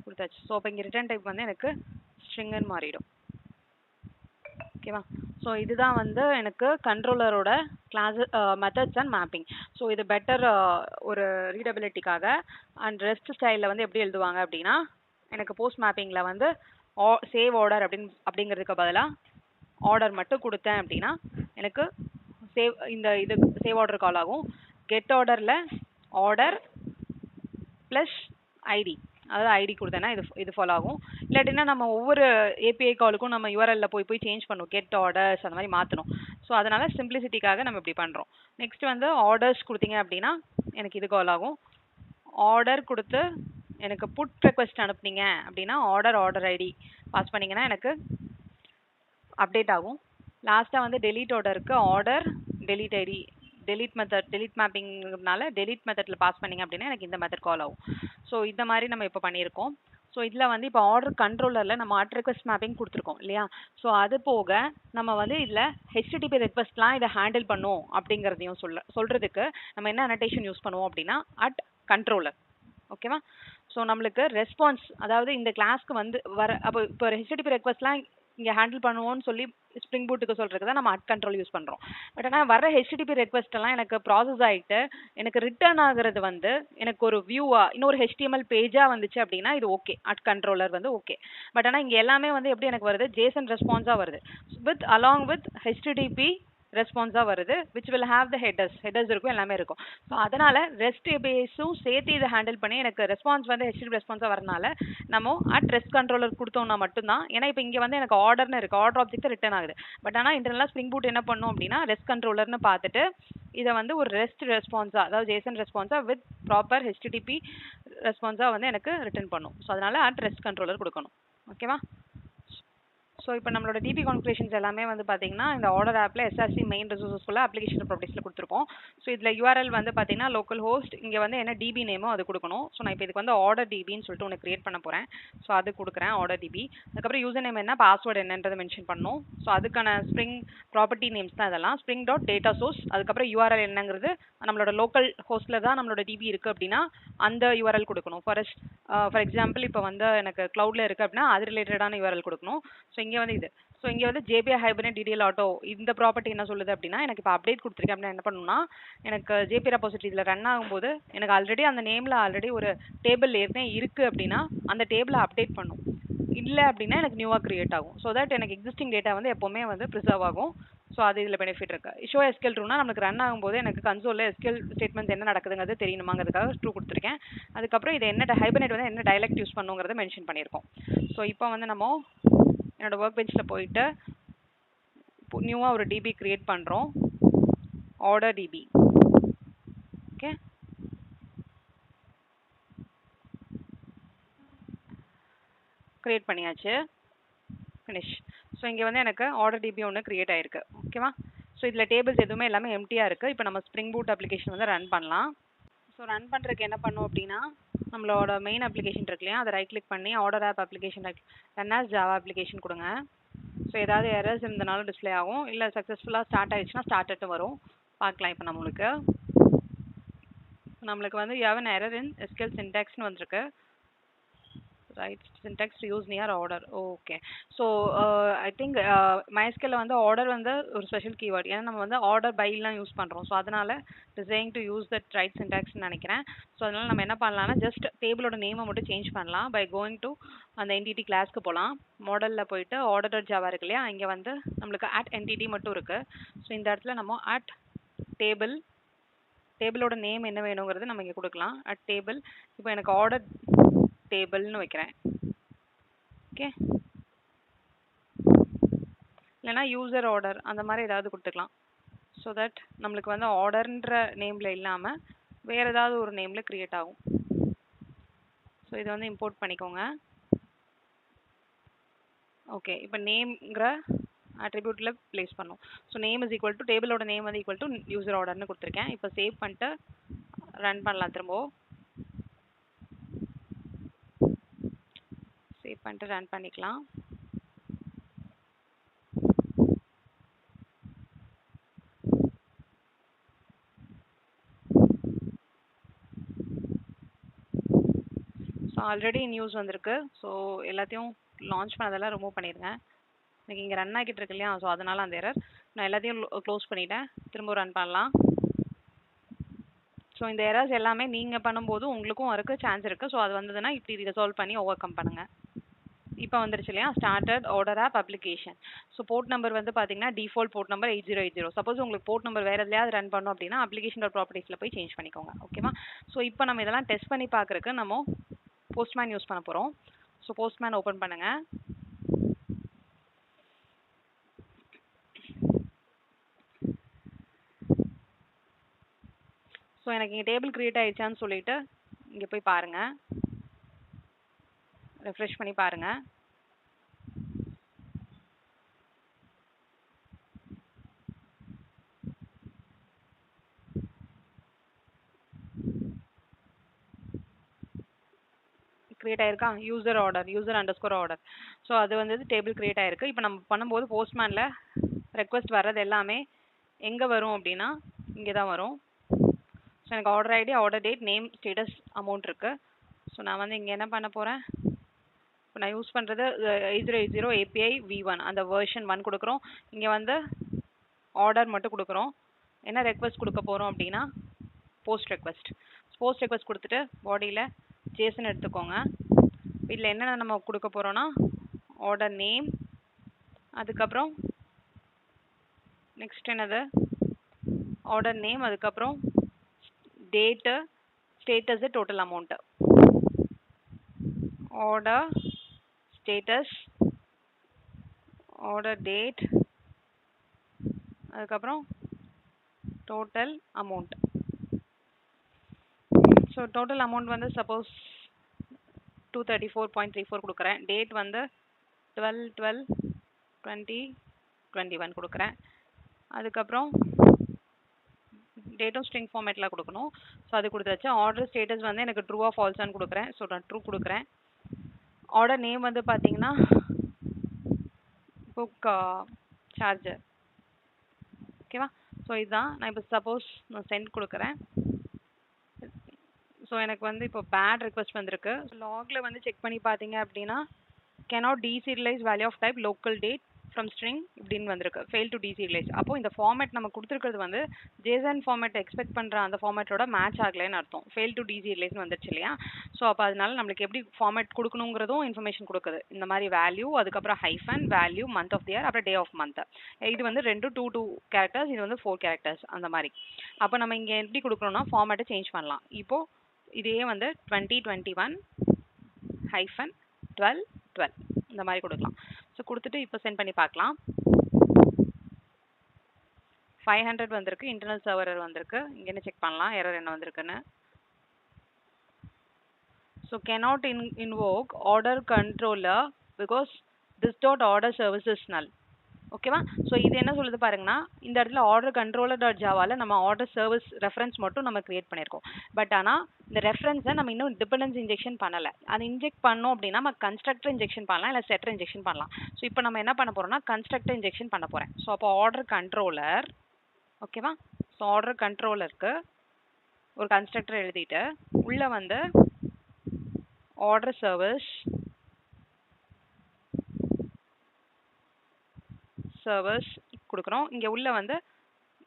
கொடுத்தாச்சு. ஸோ அப்போ இங்கே ரிட்டர்ன் டைப் வந்து எனக்கு ஸ்ட்ரிங்குன்னு மாறிடும். ஓகேவா, ஸோ இதுதான் வந்து எனக்கு கண்ட்ரோலரோட class methods and mapping. So இது பெட்டர் ஒரு ரீடபிலிட்டிக்காக அண்ட் ரெஸ்ட் ஸ்டைலில் வந்து எப்படி எழுதுவாங்க அப்படின்னா எனக்கு போஸ்ட் மேப்பிங்கில் வந்து சேவ் ஆர்டர் அப்படிங்கிறதுக்கு பதிலாக ஆர்டர் மட்டும் கொடுத்தேன் அப்படின்னா எனக்கு இது சேவ் ஆர்டர் கால் ஆகும். கெட் ஆர்டரில் ஆர்டர் ப்ளஸ் ஐடி, அதாவது ஐடி கொடுத்தேன்னா இது ஃபாலோ ஆகும். இல்லாட்டினா நம்ம ஒவ்வொரு ஏபிஐ காலுக்கும் நம்ம யூஆர்எல்ல போய் சேஞ்ச் பண்ணுவோம், கெட் ஆர்டர்ஸ் அந்த மாதிரி மாற்றணும். ஸோ அதனால சிம்பிளிசிட்டிக்காக நம்ம இப்படி பண்ணுறோம். நெக்ஸ்ட் வந்து ஆர்டர்ஸ் கொடுத்தீங்க அப்படின்னா எனக்கு இது கால் ஆகும். ஆர்டர் கொடுத்து எனக்கு புட் ரெக்வெஸ்ட் அனுப்புனீங்க அப்படின்னா ஆர்டர் ஐடி பாஸ் பண்ணிங்கன்னா எனக்கு அப்டேட் ஆகும். லாஸ்ட்டாக வந்து delete ஆர்டருக்கு ஆர்டர் delete ஐடி delete மேப்பிங்னால delete மெத்தடில் பாஸ் பண்ணிங்க அப்படின்னா எனக்கு இந்த மெத்தட் கால் ஆகும். ஸோ இந்த மாதிரி நம்ம இப்போ பண்ணியிருக்கோம். ஸோ இதில் வந்து இப்போ ஆர்டர் கண்ட்ரோலரில் நம்ம அட் ரெக்வெஸ்ட் மேப்பிங் கொடுத்துருக்கோம் இல்லையா. ஸோ அது போக நம்ம வந்து இதில் ஹெச்டிடிபி ரெக்வெஸ்ட்லாம் இதை ஹேண்டில் பண்ணும் அப்படிங்கிறதையும் சொல்கிறதுக்கு நம்ம என்ன அனோட்டேஷன் யூஸ் பண்ணுவோம் அப்படின்னா அட் கண்ட்ரோலர். ஓகேவா, ஸோ நம்மளுக்கு ரெஸ்பான்ஸ், அதாவது இந்த கிளாஸ்க்கு வந்து அப்போ இப்போ ஹெச்டிடிபி ரெக்வெஸ்ட்லாம் இங்கே ஹேண்டில் பண்ணுவோம்னு சொல்லி ஸ்ப்ரிங் பூட்டுக்கு சொல்கிறதுக்கு தான் நம்ம அட் கண்ட்ரோல் யூஸ் பண்ணுறோம். பட் ஆனால் வர ஹெச்டிடிபி ரெக்வெஸ்ட் எல்லாம் எனக்கு ப்ராசஸ் ஆகிட்டு எனக்கு ரிட்டர்ன் ஆகுறது வந்து எனக்கு ஒரு வியூவா இன்னொரு HTML பேஜாக வந்துச்சு அப்படின்னா இது ஓகே, அட் கண்ட்ரோலர் வந்து ஓகே. பட் ஆனால் இங்கே எல்லாமே வந்து எப்படி எனக்கு வருது, ஜேசன் ரெஸ்பான்ஸாக வருது அலாங் வித் ஹெச்டிடிபி ரெஸ்பான்ஸாக வருது, which will have the headers இருக்கும், எல்லாமே இருக்கும். ஸோ அதனால ரெஸ்ட் ஏபிஐஸும் சேர்த்து இதை ஹேண்டில் பண்ணி எனக்கு ரெஸ்பான்ஸ் வந்து ஹெச்டிடிபி ரெஸ்பான்ஸாக வரனால நம்ம அட் ரெஸ்ட் கண்ட்ரோலர் கொடுத்தோம்னா மட்டும்தான். ஏன்னா இப்போ இங்கே வந்து எனக்கு ஆர்டர்னு இருக்குது, ஆர்டர் ஆப்ஜெக்ட் ரிட்டர்ன் ஆகுது. பட் ஆனால் இன்டர்னலாக ஸ்ப்ரிங் பூட் என்ன பண்ணும் அப்படின்னா ரெஸ்ட் கண்ட்ரோலர்னு பார்த்துட்டு இதை வந்து ஒரு ரெஸ்ட் ரெஸ்பான்ஸாக, அதாவது ஜேசன் ரெஸ்பான்ஸாக வித் ப்ராப்பர் ஹெச்டிடிபி ரெஸ்பான்ஸாக வந்து எனக்கு ரிட்டர்ன் பண்ணும். ஸோ அதனால அட் ரெஸ்ட் கண்ட்ரோலர் கொடுக்கணும். ஓகேவா, ஸோ இப்போ நம்மளோட டிபி கான்ஃபிகரேஷன்ஸ் எல்லாமே வந்து பார்த்தீங்கன்னா இந்த ஆர்டர் ஆப்பில் SRC மெயின் ரிசோர்ஸஸ்க்குள்ள அப்ளிகேஷன் ப்ராப்பர்ட்டிஸில் கொடுத்துருக்கோம். ஸோ இதில் URL வந்து பார்த்தீங்கன்னா லோக்கல் ஹோஸ்ட், இங்கே வந்து என்ன டிபி நேமோ அது கொடுக்கணும். ஸோ நான் இப்போ இதுக்கு வந்து ஆர்டர் டிபின்னு சொல்லிட்டு ஒன்று கிரியேட் பண்ண போகிறேன். ஸோ அது கொடுக்குறேன் ஆர்டர் டிபி. அதுக்கப்புறம் யூசர் நேம் என்ன, பாஸ்வேர்டு என்னன்றதை மென்ஷன் பண்ணணும். ஸோ அதுக்கான ஸ்ப்ரிங் ப்ராப்பர்ட்டி நேம்ஸ் தான் இதெல்லாம். ஸ்ப்ரிங் டாட் டேட்டா சோர்ஸ், அதுக்கப்புறம் URL என்னங்கிறது நம்மளோட லோக்கல் ஹோஸ்ட்டில் தான் நம்மளோட டிபி இருக்குது அப்படின்னா அந்த URL கொடுக்கணும். ஃபார் எக்ஸாம்பிள் இப்போ வந்து எனக்கு க்ளவுடில் இருக்குது அப்படின்னா அது ரிலேட்டடான URL கொடுக்கணும். ஸோ இங்கே வந்து இது, ஸோ இங்கே வந்து JPI ஹைபர்னேட் DDL ஆட்டோ இந்த ப்ராப்பர்ட்டி என்ன சொல்லுது அப்படின்னா எனக்கு இப்போ அப்டேட் கொடுத்துருக்கேன் அப்படின்னா என்ன பண்ணணும்னா எனக்கு JPI ரெபாசிட்டரி இதில் ரன் ஆகும்போது எனக்கு ஆல்ரெடி அந்த நேமில் ஆல்ரெடி ஒரு டேபிள் ஏற்கனவே இருக்குது அப்படின்னா அந்த டேபிளை அப்டேட் பண்ணும். இல்லை அப்படின்னா எனக்கு நியூவாக கிரியேட் ஆகும். ஸோ தட் எனக்கு எக்ஸிஸ்டிங் டேட்டா வந்து எப்போவுமே வந்து ப்ரிசர்வ் ஆகும். ஸோ அது இதில் பெனிஃபிட் இருக்கு. ஷோ SQL ட்ரூனா நமக்கு ரன் ஆகும்போது எனக்கு கன்சோலில் SQL ஸ்டேட்மெண்ட்ஸ் என்ன நடக்குதுங்கிறது தெரியணுமாங்கிறதுக்காக ட்ரூ கொடுத்துருக்கேன். அதுக்கப்புறம் இது என்ன ஹைபர்னேட் வந்து என்ன டைலக்ட் யூஸ் பண்ணுங்கிறத மென்ஷன் பண்ணியிருக்கோம். ஸோ இப்போ வந்து நம்ம என்னோட ஒர்க் பெஞ்சில் போயிட்டு நியூவாக ஒரு டிபி கிரியேட் பண்ணுறோம், ஆர்டர் டிபி. ஓகே, கிரியேட் பண்ணியாச்சு, ஃபினிஷ். ஸோ இங்கே வந்து எனக்கு ஆர்டர் டிபி ஒன்று கிரியேட் ஆயிருக்கு. ஓகேவா, ஸோ இதில் டேபிள்ஸ் எதுவுமே எல்லாமே எம்டியாக இருக்குது. இப்போ நம்ம ஸ்ப்ரிங் பூட் அப்ளிகேஷன் வந்து ரன் பண்ணலாம். ஸோ ரன் பண்ணுறதுக்கு என்ன பண்ணும் அப்படின்னா நம்மளோட மெயின் அப்ளிகேஷன் இருக்கு இல்லையா, அதை ரைட் கிளிக் பண்ணி order of application run as Java application கொடுங்க. ஸோ ஏதாவது எரர்ஸ் இருந்தனாலும் டிஸ்பிளே ஆகும், இல்லை சக்ஸஸ்ஃபுல்லாக ஸ்டார்ட் ஆயிடுச்சுன்னா ஸ்டார்ட் வரும். பார்க்கலாம். இப்போ நம்மளுக்கு வந்து you have an error in SQL syntaxன்னு வந்திருக்கு. Right syntax to use near order. Okay, so I think MySQL வந்து ஆர்டர் வந்து ஒரு ஸ்பெஷல் கீவேர்ட், ஏன்னா நம்ம வந்து ஆர்டர் பைலாம் யூஸ் பண்ணுறோம். ஸோ அதனால design to use that right சின்டாக்ஸ்ன்னு நினைக்கிறேன். ஸோ அதனால நம்ம என்ன பண்ணலாம்னா ஜஸ்ட் டேபிளோட நேமை மட்டும் சேஞ்ச் பண்ணலாம் பை கோயிங் டு அந்த என்டிட்டி கிளாஸ்க்கு போகலாம். மாடலில் போயிட்டு ஆர்டர் ஜாவா இருக்கு இல்லையா, இங்கே வந்து நம்மளுக்கு அட் என்டிட்டி மட்டும் இருக்குது. ஸோ இந்த இடத்துல நம்ம அட் டேபிளோட நேம் என்ன வேணுங்கிறது நம்ம இங்கே கொடுக்கலாம். அட் டேபிள், இப்போ எனக்கு ஆர்டர் டேபிள்னு வைக்கிறேன். ஓகே, இல்லைனா யூசர் ஆர்டர் அந்த மாதிரி ஏதாவது கொடுத்துக்கலாம். ஸோ தட் நம்மளுக்கு வந்து ஆர்டர்ன்ற நேமில் இல்லாமல் வேறு ஏதாவது ஒரு நேமில் க்ரியேட் ஆகும். ஸோ இதை வந்து இம்போர்ட் பண்ணிக்கோங்க. ஓகே, இப்போ நேம்ங்கிற அட்ரிபியூட்டில் ப்ளேஸ் பண்ணும். So name is equal to டேபிளோட நேம் வந்து ஈக்குவல் டு யூசர் ஆர்டர்னு கொடுத்துருக்கேன். இப்போ சேவ் பண்ணிட்டு ரன் பண்ணலாம் திரும்ப. சேவ் பண்ணிட்டு ரன் பண்ணிக்கலாம். ஸோ ஆல்ரெடி நியூஸ் வந்திருக்கு. ஸோ எல்லாத்தையும் லான்ச் பண்ணதெல்லாம் ரிமூவ் பண்ணிடுங்க. எனக்கு இங்கே ரன் ஆகிட்டு இருக்கு இல்லையா, ஸோ அதனால அந்த எரர். நான் எல்லாத்தையும் க்ளோஸ் பண்ணிட்டேன். திரும்ப ரன் பண்ணலாம். ஸோ இந்த எரர்ஸ் எல்லாமே நீங்கள் பண்ணும்போது உங்களுக்கும் இருக்க சான்ஸ் இருக்குது. ஸோ அது வந்ததுன்னா இப்படி ரிசால்வ் பண்ணி ஓவர் கம் பண்ணுங்கள். இப்போ வந்துருச்சு இல்லையா, started order of application. So port number வந்து பார்த்தீங்கன்னா டிஃபால்ட் போர்ட் நம்பர் 8080. சப்போஸ் உங்களுக்கு போர்ட் நம்பர் வேறு எதுலையாவது ரன் பண்ணோம் அப்படின்னா அப்ளிகேஷன் ப்ராப்பர்ட்டிஸில் போய் சேஞ்ச் பண்ணிக்கோங்க. ஓகேவா? ஸோ இப்போ நம்ம இதெல்லாம் டெஸ்ட் பண்ணி பார்க்குறக்கு நம்ம போஸ்ட்மேன் யூஸ் பண்ண போகிறோம். ஸோ போஸ்ட்மேன் ஓப்பன் பண்ணுங்கள். ஸோ எனக்கு இங்கே டேபிள் க்ரியேட் ஆயிடுச்சான்னு சொல்லிட்டு இங்கே போய் பாருங்கள், ரெஃப்ரெஷ் பண்ணி பாருங்கள். கிரியேட் ஆயிருக்கா? User order, user underscore order. So அது வந்து டேபிள் கிரியேட் ஆயிருக்கு. இப்போ நம்ம பண்ணும்போது போஸ்ட்மேனில் ரெக்வஸ்ட் வர்றது எல்லாமே எங்கே வரும் அப்படின்னா இங்கே தான் வரும். ஸோ எனக்கு order ID, order date, name, status, amount இருக்குது. ஸோ நான் வந்து இங்கே என்ன பண்ண போகிறேன், இப்போ நான் யூஸ் பண்ணுறது 8080 API V1, அந்த வெர்ஷன் 1 கொடுக்குறோம். இங்கே வந்து ஆர்டர் மட்டும் கொடுக்குறோம். என்ன ரெக்வஸ்ட் கொடுக்க போகிறோம் அப்படின்னா போஸ்ட் ரெக்வஸ்ட். போஸ்ட் ரெக்வஸ்ட் கொடுத்துட்டு பாடியில் ஜேசன் எடுத்துக்கோங்க. இதில் என்னென்ன நம்ம கொடுக்க போகிறோன்னா ஆர்டர் நேம், அதுக்கப்புறம் நெக்ஸ்ட் என்னது ஆர்டர் நேம், அதுக்கப்புறம் date, status, total amount. Order status, order date, அதுக்கப்புறம் total amount. So total amount வந்து சப்போஸ் 234.34 கொடுக்குறேன். டேட் வந்து 12/12/2021 கொடுக்குறேன். அதுக்கப்புறம் டேட்டும் ஸ்ட்ரிங் ஃபார்மேட்டில் கொடுக்கணும். ஸோ அது கொடுத்தாச்சு. ஆர்டர் ஸ்டேட்டஸ் வந்து எனக்கு ட்ரூவாக ஃபால்ஸான்னு கொடுக்குறேன். ஸோ நான் ட்ரூ கொடுக்குறேன். ஆர்டர் நேம் வந்து பார்த்தீங்கன்னா புக் சார்ஜர். ஓகேவா? ஸோ இதுதான். நான் இப்போ சப்போஸ் நான் சென்ட் கொடுக்குறேன். ஸோ எனக்கு வந்து இப்போ பேட் ரெக்வஸ்ட் வந்திருக்கு. லாகில் வந்து செக் பண்ணி பார்த்தீங்க அப்படின்னா cannot deserialize value of type local date from string இப்படின்னு வந்திருக்கு. fail to deserialize. அப்போ இந்த ஃபார்மேட் நம்ம கொடுத்துருக்கிறது வந்து ஜேசன் ஃபார்மேட் எக்ஸ்பெக்ட் பண்ணுற அந்த ஃபார்மேட்டோட மேட்ச் ஆகலைன்னு அர்த்தம். fail to deserialize வந்துருச்சு இல்லையா? ஸோ அப்போ அதனால நம்மளுக்கு எப்படி ஃபார்மேட் கொடுக்கணுங்கிறதும் இன்ஃபர்மேஷன் கொடுக்குது. இந்த மாதிரி வேல்யூ, அதுக்கப்புறம் hyphen, value, month of the year, அப்புறம் டே ஆஃப் மந்த். இது வந்து 2 கேரக்டர்ஸ், இது வந்து 4 கேரக்டர்ஸ் அந்த மாதிரி. அப்போ நம்ம இங்கே எப்படி கொடுக்குறோம்னா ஃபார்மேட்டை சேஞ்ச் பண்ணலாம். இப்போது இதே வந்து 2021 ஹைஃபன் 12 இந்த மாதிரி கொடுக்கலாம். ஸோ கொடுத்துட்டு இப்போ சென்ட் பண்ணி பார்க்கலாம். 500 வந்திருக்கு. இன்டர்னல் சர்வர் வந்திருக்கு. இங்கே என்ன செக் பண்ணலாம் எரர் என்ன வந்திருக்குன்னு. So cannot invoke order controller because this dot order service is null. ஓகேவா? ஸோ இது என்ன சொல்லுது பாருங்கன்னா, இந்த இடத்துல ஆர்டர் கண்ட்ரோலர் டாட் ஜாவாவில் நம்ம ஆர்டர் சர்வீஸ் ரெஃபரன்ஸ் மட்டும் நம்ம கிரியேட் பண்ணியிருக்கோம். பட் ஆனால் இந்த ரெஃபரன்ஸை நம்ம இன்னும் டிபெண்டன்ஸ் இன்ஜெக்ஷன் பண்ணலை. அது இன்ஜெக்ட் பண்ணோம் அப்படின்னா நம்ம கன்ஸ்ட்ரக்டர் இன்ஜெக்ஷன் பண்ணலாம், இல்லை செட்டர் இன்ஜெக்ஷன் பண்ணலாம். ஸோ இப்போ நம்ம என்ன பண்ண போகிறோம்னா கன்ஸ்ட்ரக்டர் இன்ஜெக்ஷன் பண்ண போகிறேன். ஸோ அப்போ ஆர்டர் கண்ட்ரோலர், ஓகேவா? ஸோ ஆர்டர் கண்ட்ரோலருக்கு ஒரு கன்ஸ்ட்ரக்டர் எழுதிட்டு உள்ளே வந்து ஆர்டர் சர்வீஸ் கொடுக்குறோம். இங்கே உள்ள வந்து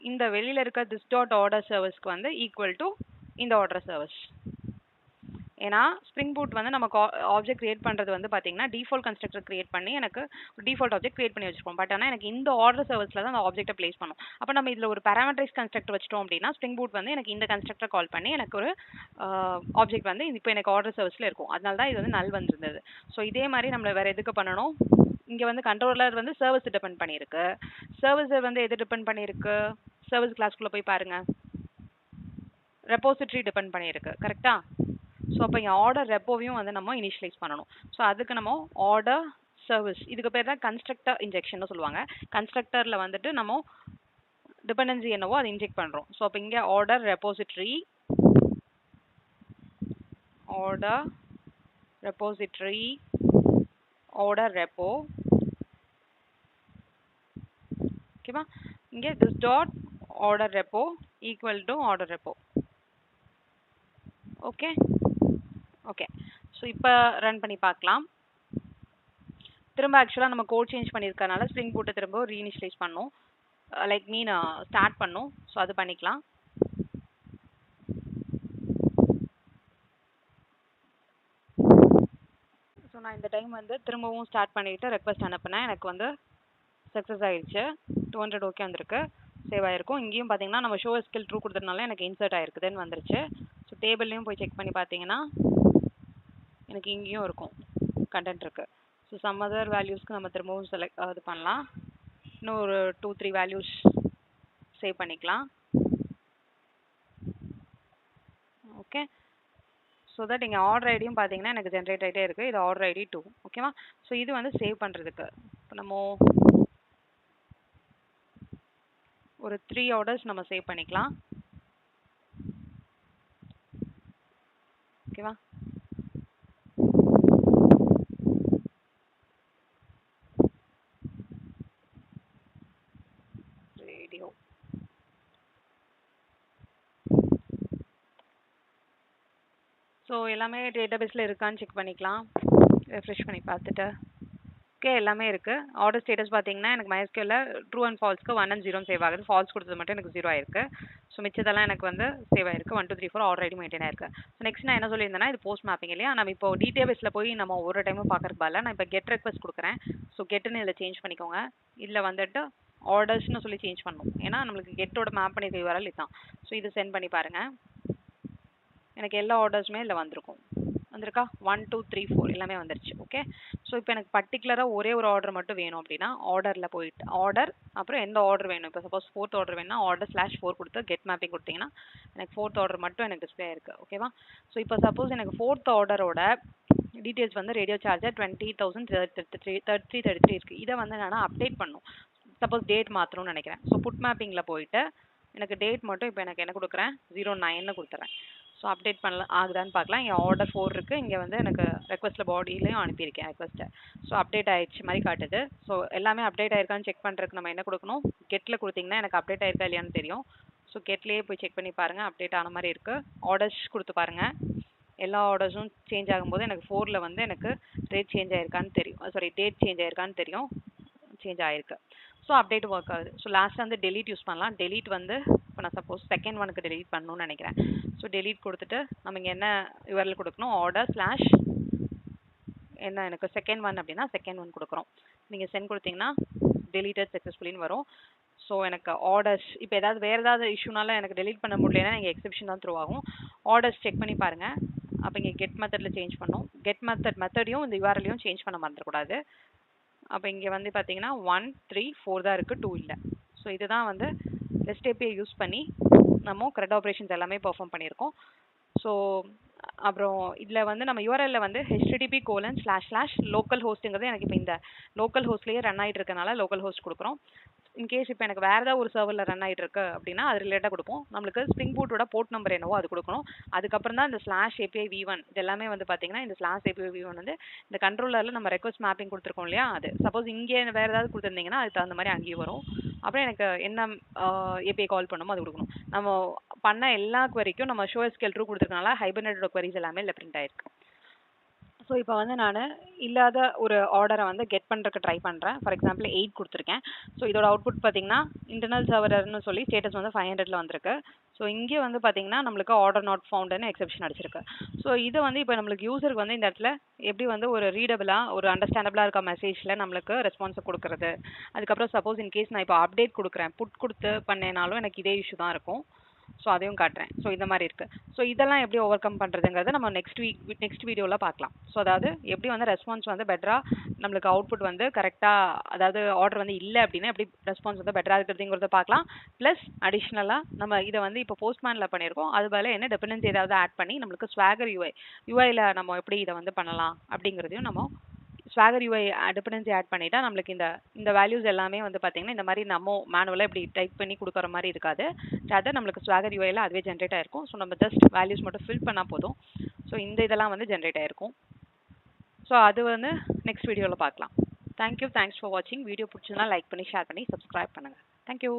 இந்த வெளியில் இருக்க திஸ் டாட் ஆர்டர் சர்வீஸ்க்கு வந்து ஈக்குவல் டு இந்த ஆர்டர் சர்வீஸ். ஏன்னா ஸ்ப்ரிங் பூட் வந்து நமக்கு ஆப்ஜெக்ட் கிரியேட் பண்ணுறது வந்து பார்த்தீங்கன்னா டிஃபால்ட் கன்ஸ்ட்ரக்டர் கிரியேட் பண்ணி எனக்கு டிஃபால்ட் ஆப்ஜெக்ட் கிரியேட் பண்ணி வச்சிருப்போம். பட் ஆனால் எனக்கு இந்த ஆர்டர் சர்வீஸில் தான் அந்த ஆப்ஜெக்ட்டை பிளேஸ் பண்ணும். அப்போ நம்ம இதில் ஒரு பேராமெட்ரைஸ் கன்ஸ்ட்ரக்டர் வச்சிட்டோம் அப்படின்னா ஸ்ப்ரிங் பூட் வந்து எனக்கு இந்த கன்ஸ்ட்ரக்டர் கால் பண்ணி எனக்கு ஒரு ஆப்ஜெக்ட் வந்து இப்போ எனக்கு ஆர்டர் சர்வீஸில் இருக்கும். அதனால தான் இது வந்து நல் வந்திருந்தது. ஸோ இதே மாதிரி நம்மளை வேறு எதுக்கு பண்ணணும், இங்கே வந்து கண்ட்ரோலர் வந்து சர்வீஸ் டிபெண்ட் பண்ணியிருக்கு. சர்வீஸர் வந்து எது டிபெண்ட் பண்ணியிருக்கு, சர்வீஸ் கிளாஸ்க்குள்ளே போய் பாருங்கள், ரெப்போசிட்ரி டிபெண்ட் பண்ணியிருக்கு. கரெக்டா? ஸோ அப்போ இங்கே ஆர்டர் ரெப்போவையும் வந்து நம்ம இனிஷியலைஸ் பண்ணணும். ஸோ அதுக்கு நம்ம ஆர்டர் சர்வீஸ், இதுக்கு பேர் தான் கன்ஸ்ட்ரக்டர் இன்ஜெக்ஷன் சொல்லுவாங்க. கன்ஸ்ட்ரக்டரில் வந்துட்டு நம்ம டிபெண்டன்சி என்னவோ அதை இன்ஜெக்ட் பண்ணுறோம். ஸோ அப்போ இங்கே ஆர்டர் ரெப்போசிட்ரி, ஆர்டர் ரெப்போசிட்ரி order repo. ஓகேவா? இங்கே this dot order repo equal to order repo. Okay okay. So இப்போ ரன் பண்ணி பார்க்கலாம். திரும்ப ஆக்சுவலாக நம்ம கோட் சேஞ்ச் பண்ணியிருக்கனால ஸ்ப்ரிங் பூட்டை திரும்ப ரீஇனிஷியலைஸ் பண்ணோம், லைக் மீன் ஸ்டார்ட் பண்ணோம். ஸோ அது பண்ணிக்கலாம். ஸோ நான் இந்த டைம் வந்து திரும்பவும் ஸ்டார்ட் பண்ணிவிட்டு ரெக்வஸ்ட் அனுப்புனேன். எனக்கு வந்து சக்ஸஸ் ஆயிடுச்சு. 200 ஓகே வந்திருக்கு, சேவ் ஆயிருக்கும். இங்கேயும் பார்த்தீங்கன்னா நம்ம ஷோ ஸ்கில் ட்ரூ கொடுத்ததுனால எனக்கு இன்சர்ட் ஆயிருக்குதுன்னு வந்துருச்சு. ஸோ டேபிள்லையும் போய் செக் பண்ணி பார்த்தீங்கன்னா எனக்கு இங்கேயும் இருக்கும் கண்டென்ட் இருக்குது. ஸோ சம் அதர் வேல்யூஸ்க்கு நம்ம திரும்பவும் செலக்ட் இது பண்ணலாம். இன்னும் ஒரு 2-3 வேல்யூஸ் சேவ் பண்ணிக்கலாம். ஓகே. ஸோ தட் இங்கே ஆர்டர் ஐடியும் பார்த்தீங்கன்னா எனக்கு ஜென்ரேட் ஆகிட்டே இருக்குது. இது ஆர்டர் ஐடி 2. ஓகேவா? ஸோ இது வந்து சேவ் பண்ணுறதுக்கு இப்போ நம்ம ஒரு 3 ஆர்டர்ஸ் நம்ம சேவ் பண்ணிக்கலாம். ஓகேவா? ரேடியோ ஸோ எல்லாமே டேட்டாபேஸில் இருக்கான்னு செக் பண்ணிக்கலாம். ரெஃப்ரெஷ் பண்ணி பார்த்துட்டு ஓகே எல்லாமே இருக்குது. ஆர்டர் ஸ்டேட்டஸ் பார்த்தீங்கன்னா எனக்கு MySQL ட்ரூ அண்ட் ஃபால்ஸ்க்கு 1 and 0 சேவ் ஆகுது. ஃபால்ஸ் கொடுத்தது மட்டும் எனக்கு 0 ஆயிருக்கு. ஸோ மிச்சதெல்லாம் எனக்கு வந்து சேவ் ஆயிருக்கு. 1 2 3 4 ஆர்டர் ஐடி மெயின்டைன் ஆயிருக்கு. ஸோ நெக்ஸ்ட் நான் என்ன சொல்லியிருந்தேன்னா இது போஸ்ட் மேப்பிங் இல்லையா? நம்ம இப்போ டேட்டாபேஸில் போய் நம்ம ஒரு டைமும் பார்க்கறதுக்கு பதிலாக நான் இப்போ கெட் ரெக்வஸ்ட் கொடுக்குறேன். ஸோ கெட்டுன்னு இதில் சேஞ்ச் பண்ணிக்கோங்க. இதில் வந்துட்டு ஆர்டர்ஸ்னு சொல்லி சேஞ்ச் பண்ணணும். ஏன்னா நம்மளுக்கு கெட்டோட மேப் பண்ணியிருக்க URL இதுதான். ஸோ இது சென்ட் பண்ணி பாருங்கள். எனக்கு எல்லா ஆர்டர்ஸுமே இதில் வந்திருக்கும். வந்திருக்கா? 1 2 3 4 எல்லாமே வந்துருச்சு. ஓகே. ஸோ இப்போ எனக்கு பர்டிகுலராக ஒரே ஒரு ஆர்டர் மட்டும் வேணும் அப்படின்னா ஆர்டரில் போயிட்டு ஆர்டர் அப்புறம் எந்த ஆர்டர் வேணும். இப்போ சப்போஸ் 4th ஆர்டர் வேணும்னா order/4 கொடுத்து கெட் மேப்பிங் கொடுத்தீங்கன்னா எனக்கு 4th ஆர்டர் மட்டும் எனக்கு டிஸ்பிளே ஆயிருக்கு. ஓகேவா? ஸோ இப்போ சப்போஸ் எனக்கு 4th ஆர்டரோட டீட்டெயில்ஸ் வந்து ரேடியோ சார்ஜர் 20,033 இருக்குது. இதை வந்து நான் அப்டேட் பண்ணணும். சப்போஸ் டேட் மாற்றணும்னு நினைக்கிறேன். ஸோ புட் மேப்பிங்கில் போயிட்டு எனக்கு டேட் மட்டும் இப்போ எனக்கு என்ன கொடுக்குறேன் 09ன்னு கொடுத்துறேன். ஸோ அப்டேட் பண்ணலாம் ஆகுதான்னு பார்க்கலாம். இங்கே ஆர்டர் 4 இருக்குது. இங்கே வந்து எனக்கு ரெக்வஸ்ட்டில் பாடியிலையும் அனுப்பியிருக்கேன் ரெக்வஸ்ட்டை. ஸோ அப்டேட் ஆயிடுச்சு மாதிரி காட்டுது. ஸோ எல்லாமே அப்டேட் ஆயிருக்கான்னு செக் பண்ணுறதுக்கு நம்ம என்ன கொடுக்கணும்? கெட்டில் கொடுத்தீங்கன்னா எனக்கு அப்டேட் ஆயிருக்கா இல்லையான்னு தெரியும். ஸோ கெட்லேயே போய் செக் பண்ணி பாருங்கள். அப்டேட் ஆன மாதிரி இருக்குது. ஆர்டர்ஸ் கொடுத்து பாருங்கள். எல்லா ஆர்டர்ஸும் சேஞ்ச் ஆகும்போது எனக்கு 4ல் வந்து எனக்கு ரேட் சேஞ்ச் ஆயிருக்கான்னு தெரியும். டேட் சேஞ்ச் ஆயிருக்கான்னு தெரியும். சேஞ்ச் ஆயிருக்கு. ஸோ அப்டேட் ஒர்க் ஆகுது. ஸோ லாஸ்ட்டாக வந்து டெலீட் யூஸ் பண்ணலாம். டெலீட் வந்து இப்போ நான் சப்போஸ் செகண்ட் ஒனுக்கு டெலீட் பண்ணணும்னு நினைக்கிறேன். ஸோ டெலீட் கொடுத்துட்டு நம்ம இங்கே என்ன URL கொடுக்கணும்? order/ என்ன எனக்கு செகண்ட் ஒன் அப்படின்னா செகண்ட் ஒன் கொடுக்குறோம். நீங்கள் சென்ட் கொடுத்தீங்கன்னா டெலீட்டட் சக்ஸஸ்ஃபுல்லின்னு வரும். ஸோ எனக்கு ஆர்டர்ஸ் இப்போ வேறு ஏதாவது இஷ்யூனால எனக்கு டெலீட் பண்ண முடியலன்னா நீங்கள் எக்ஸெப்ஷன் தான் த்ரூ ஆகும். ஆர்டர்ஸ் செக் பண்ணி பாருங்கள். அப்போ இங்கே கெட் மெத்தடில் சேஞ்ச் பண்ணணும். கெட் மெத்தடையும் இந்த URLையும் சேஞ்ச் பண்ண மறந்துடக்கூடாது. அப்போ இங்கே வந்து பார்த்தீங்கன்னா 1 3 4 தான் இருக்குது, 2 இல்லை. ஸோ இதுதான் வந்து REST API யூஸ் பண்ணி நம்ம CRUD ஆப்ரேஷன்ஸ் எல்லாமே பெர்ஃபார்ம் பண்ணியிருக்கோம். ஸோ அப்புறம் இதில் வந்து நம்ம URLல வந்து http://லோக்கல் ஹோஸ்ட்டுங்கிறது எனக்கு இப்போ இந்த லோக்கல் ஹோஸ்ட்லேயே ரன் ஆகிட்டு இருக்கனால லோக்கல் ஹோஸ்ட் கொடுக்குறோம். இன்கேஸ் இப்போ எனக்கு வேறு ஏதாவது ஒரு சர்வரில் ரன் ஆகிட்டு இருக்கு அப்படின்னா அது ரிலேட்டாக கொடுப்போம். நம்மளுக்கு ஸ்ப்ரிங் பூட்டோட போர்ட் நம்பர் என்னவோ அது கொடுக்கணும். அதுக்கப்புறம் தான் இந்த /API v1 இது எல்லாமே வந்து பார்த்தீங்கன்னா இந்த /API v1 வந்து இந்த கண்ட்ரோலரில் நம்ம ரெக்வஸ்ட் மேப்பிங் கொடுத்துருக்கோம் இல்லையா? அது சப்போஸ் இங்கே வேறு ஏதாவது கொடுத்துருந்தீங்கன்னா அதுக்கு தகுந்த மாதிரி அங்கேயும் வரும். அப்புறம் எனக்கு என்ன API கால் பண்ணுமோ அது கொடுக்கணும். நம்ம பண்ண எல்லா குவரிக்கும் நம்ம ஷோ SQL ட்ரூ கொடுத்துருக்கனால ஹைபர்நெட்டோட குவரிஸ் எல்லாமே இல்லை பிரிண்ட் ஆயிருக்கு. ஸோ இப்போ வந்து நான் இல்லாத ஒரு ஆர்டரை வந்து கெட் பண்ணுறதுக்கு ட்ரை பண்ணுறேன். ஃபார் எக்ஸாம்பிள் 8 கொடுத்துருக்கேன். ஸோ இதோட அவுட்புட் பார்த்தீங்கன்னா இன்டர்னல் சர்வர்னு சொல்லி ஸ்டேட்டஸ் வந்து 500ல் வந்திருக்கு. ஸோ இங்கே வந்து பார்த்தீங்கன்னா நம்மளுக்கு ஆர்டர் நாட் ஃபவுண்டுன்னு எக்ஸெப்ஷன் அடிச்சிருக்கு. ஸோ இது வந்து இப்போ நம்மளுக்கு யூசருக்கு வந்து இந்த இடத்துல எப்படி வந்து ஒரு ரீடபிளாக ஒரு அண்டர்ஸ்டாண்டபிளாக இருக்க மெசேஜில் நம்மளுக்கு ரெஸ்பான்ஸை கொடுக்குறது. அதுக்கப்புறம் சப்போஸ் இன்கேஸ் நான் இப்போ அப்டேட் கொடுக்குறேன் புட் கொடுத்து பண்ணேனாலும் எனக்கு இதே இஷ்யூ தான் இருக்கும். ஸோ அதையும் காட்டுறேன். ஸோ இந்த மாதிரி இருக்குது. ஸோ இதெல்லாம் எப்படி ஓவர் கம் பண்ணுறதுங்கிறத நம்ம நெக்ஸ்ட் வீடியோவில் பார்க்கலாம். ஸோ அதாவது எப்படி வந்து ரெஸ்பான்ஸ் வந்து பெட்டராக நம்மளுக்கு அவுட்புட் வந்து கரெக்டாக அதாவது ஆர்டர் வந்து இல்லை அப்படின்னா எப்படி ரெஸ்பான்ஸ் வந்து பெட்டராக இருக்கிறதுங்கிறத பார்க்கலாம். ப்ளஸ் அடிஷ்னலாக நம்ம இதை வந்து இப்போ போஸ்ட்மேனில் பண்ணியிருக்கோம். அது பதில் என்ன டிபெண்டன்சி ஏதாவது ஆட் பண்ணி நம்மளுக்கு ஸ்வாகர் யூஐயில் நம்ம எப்படி இதை வந்து பண்ணலாம் அப்படிங்கிறதையும் நம்ம ஸ்வாகர் UI டிபெண்டன்சி ஆட் பண்ணிட்டா நம்மளுக்கு இந்த வேல்யூஸ் எல்லாமே வந்து பார்த்தீங்கன்னா இந்த மாதிரி நம்ம மேனுவலாக இப்படி டைப் பண்ணி கொடுக்குற மாதிரி இருக்காது. அதை நம்மளுக்கு ஸ்வாகர் UIயில் அதுவே ஜென்ரேட் ஆயிருக்கும். ஸோ நம்ம ஜஸ்ட் வேல்யூஸ் மட்டும் ஃபில் பண்ணால் போதும். ஸோ இந்த இதெல்லாம் வந்து ஜென்ரேட் ஆயிருக்கும். ஸோ அது வந்து நெக்ஸ்ட் வீடியோவில் பார்க்கலாம். தேங்க்யூ, தேங்க்ஸ் ஃபார் வாட்சிங். வீடியோ பிடிச்சதுனா லைக் பண்ணி, ஷேர் பண்ணி, சப்ஸ்கிரைப் பண்ணுங்கள். தேங்க்யூ.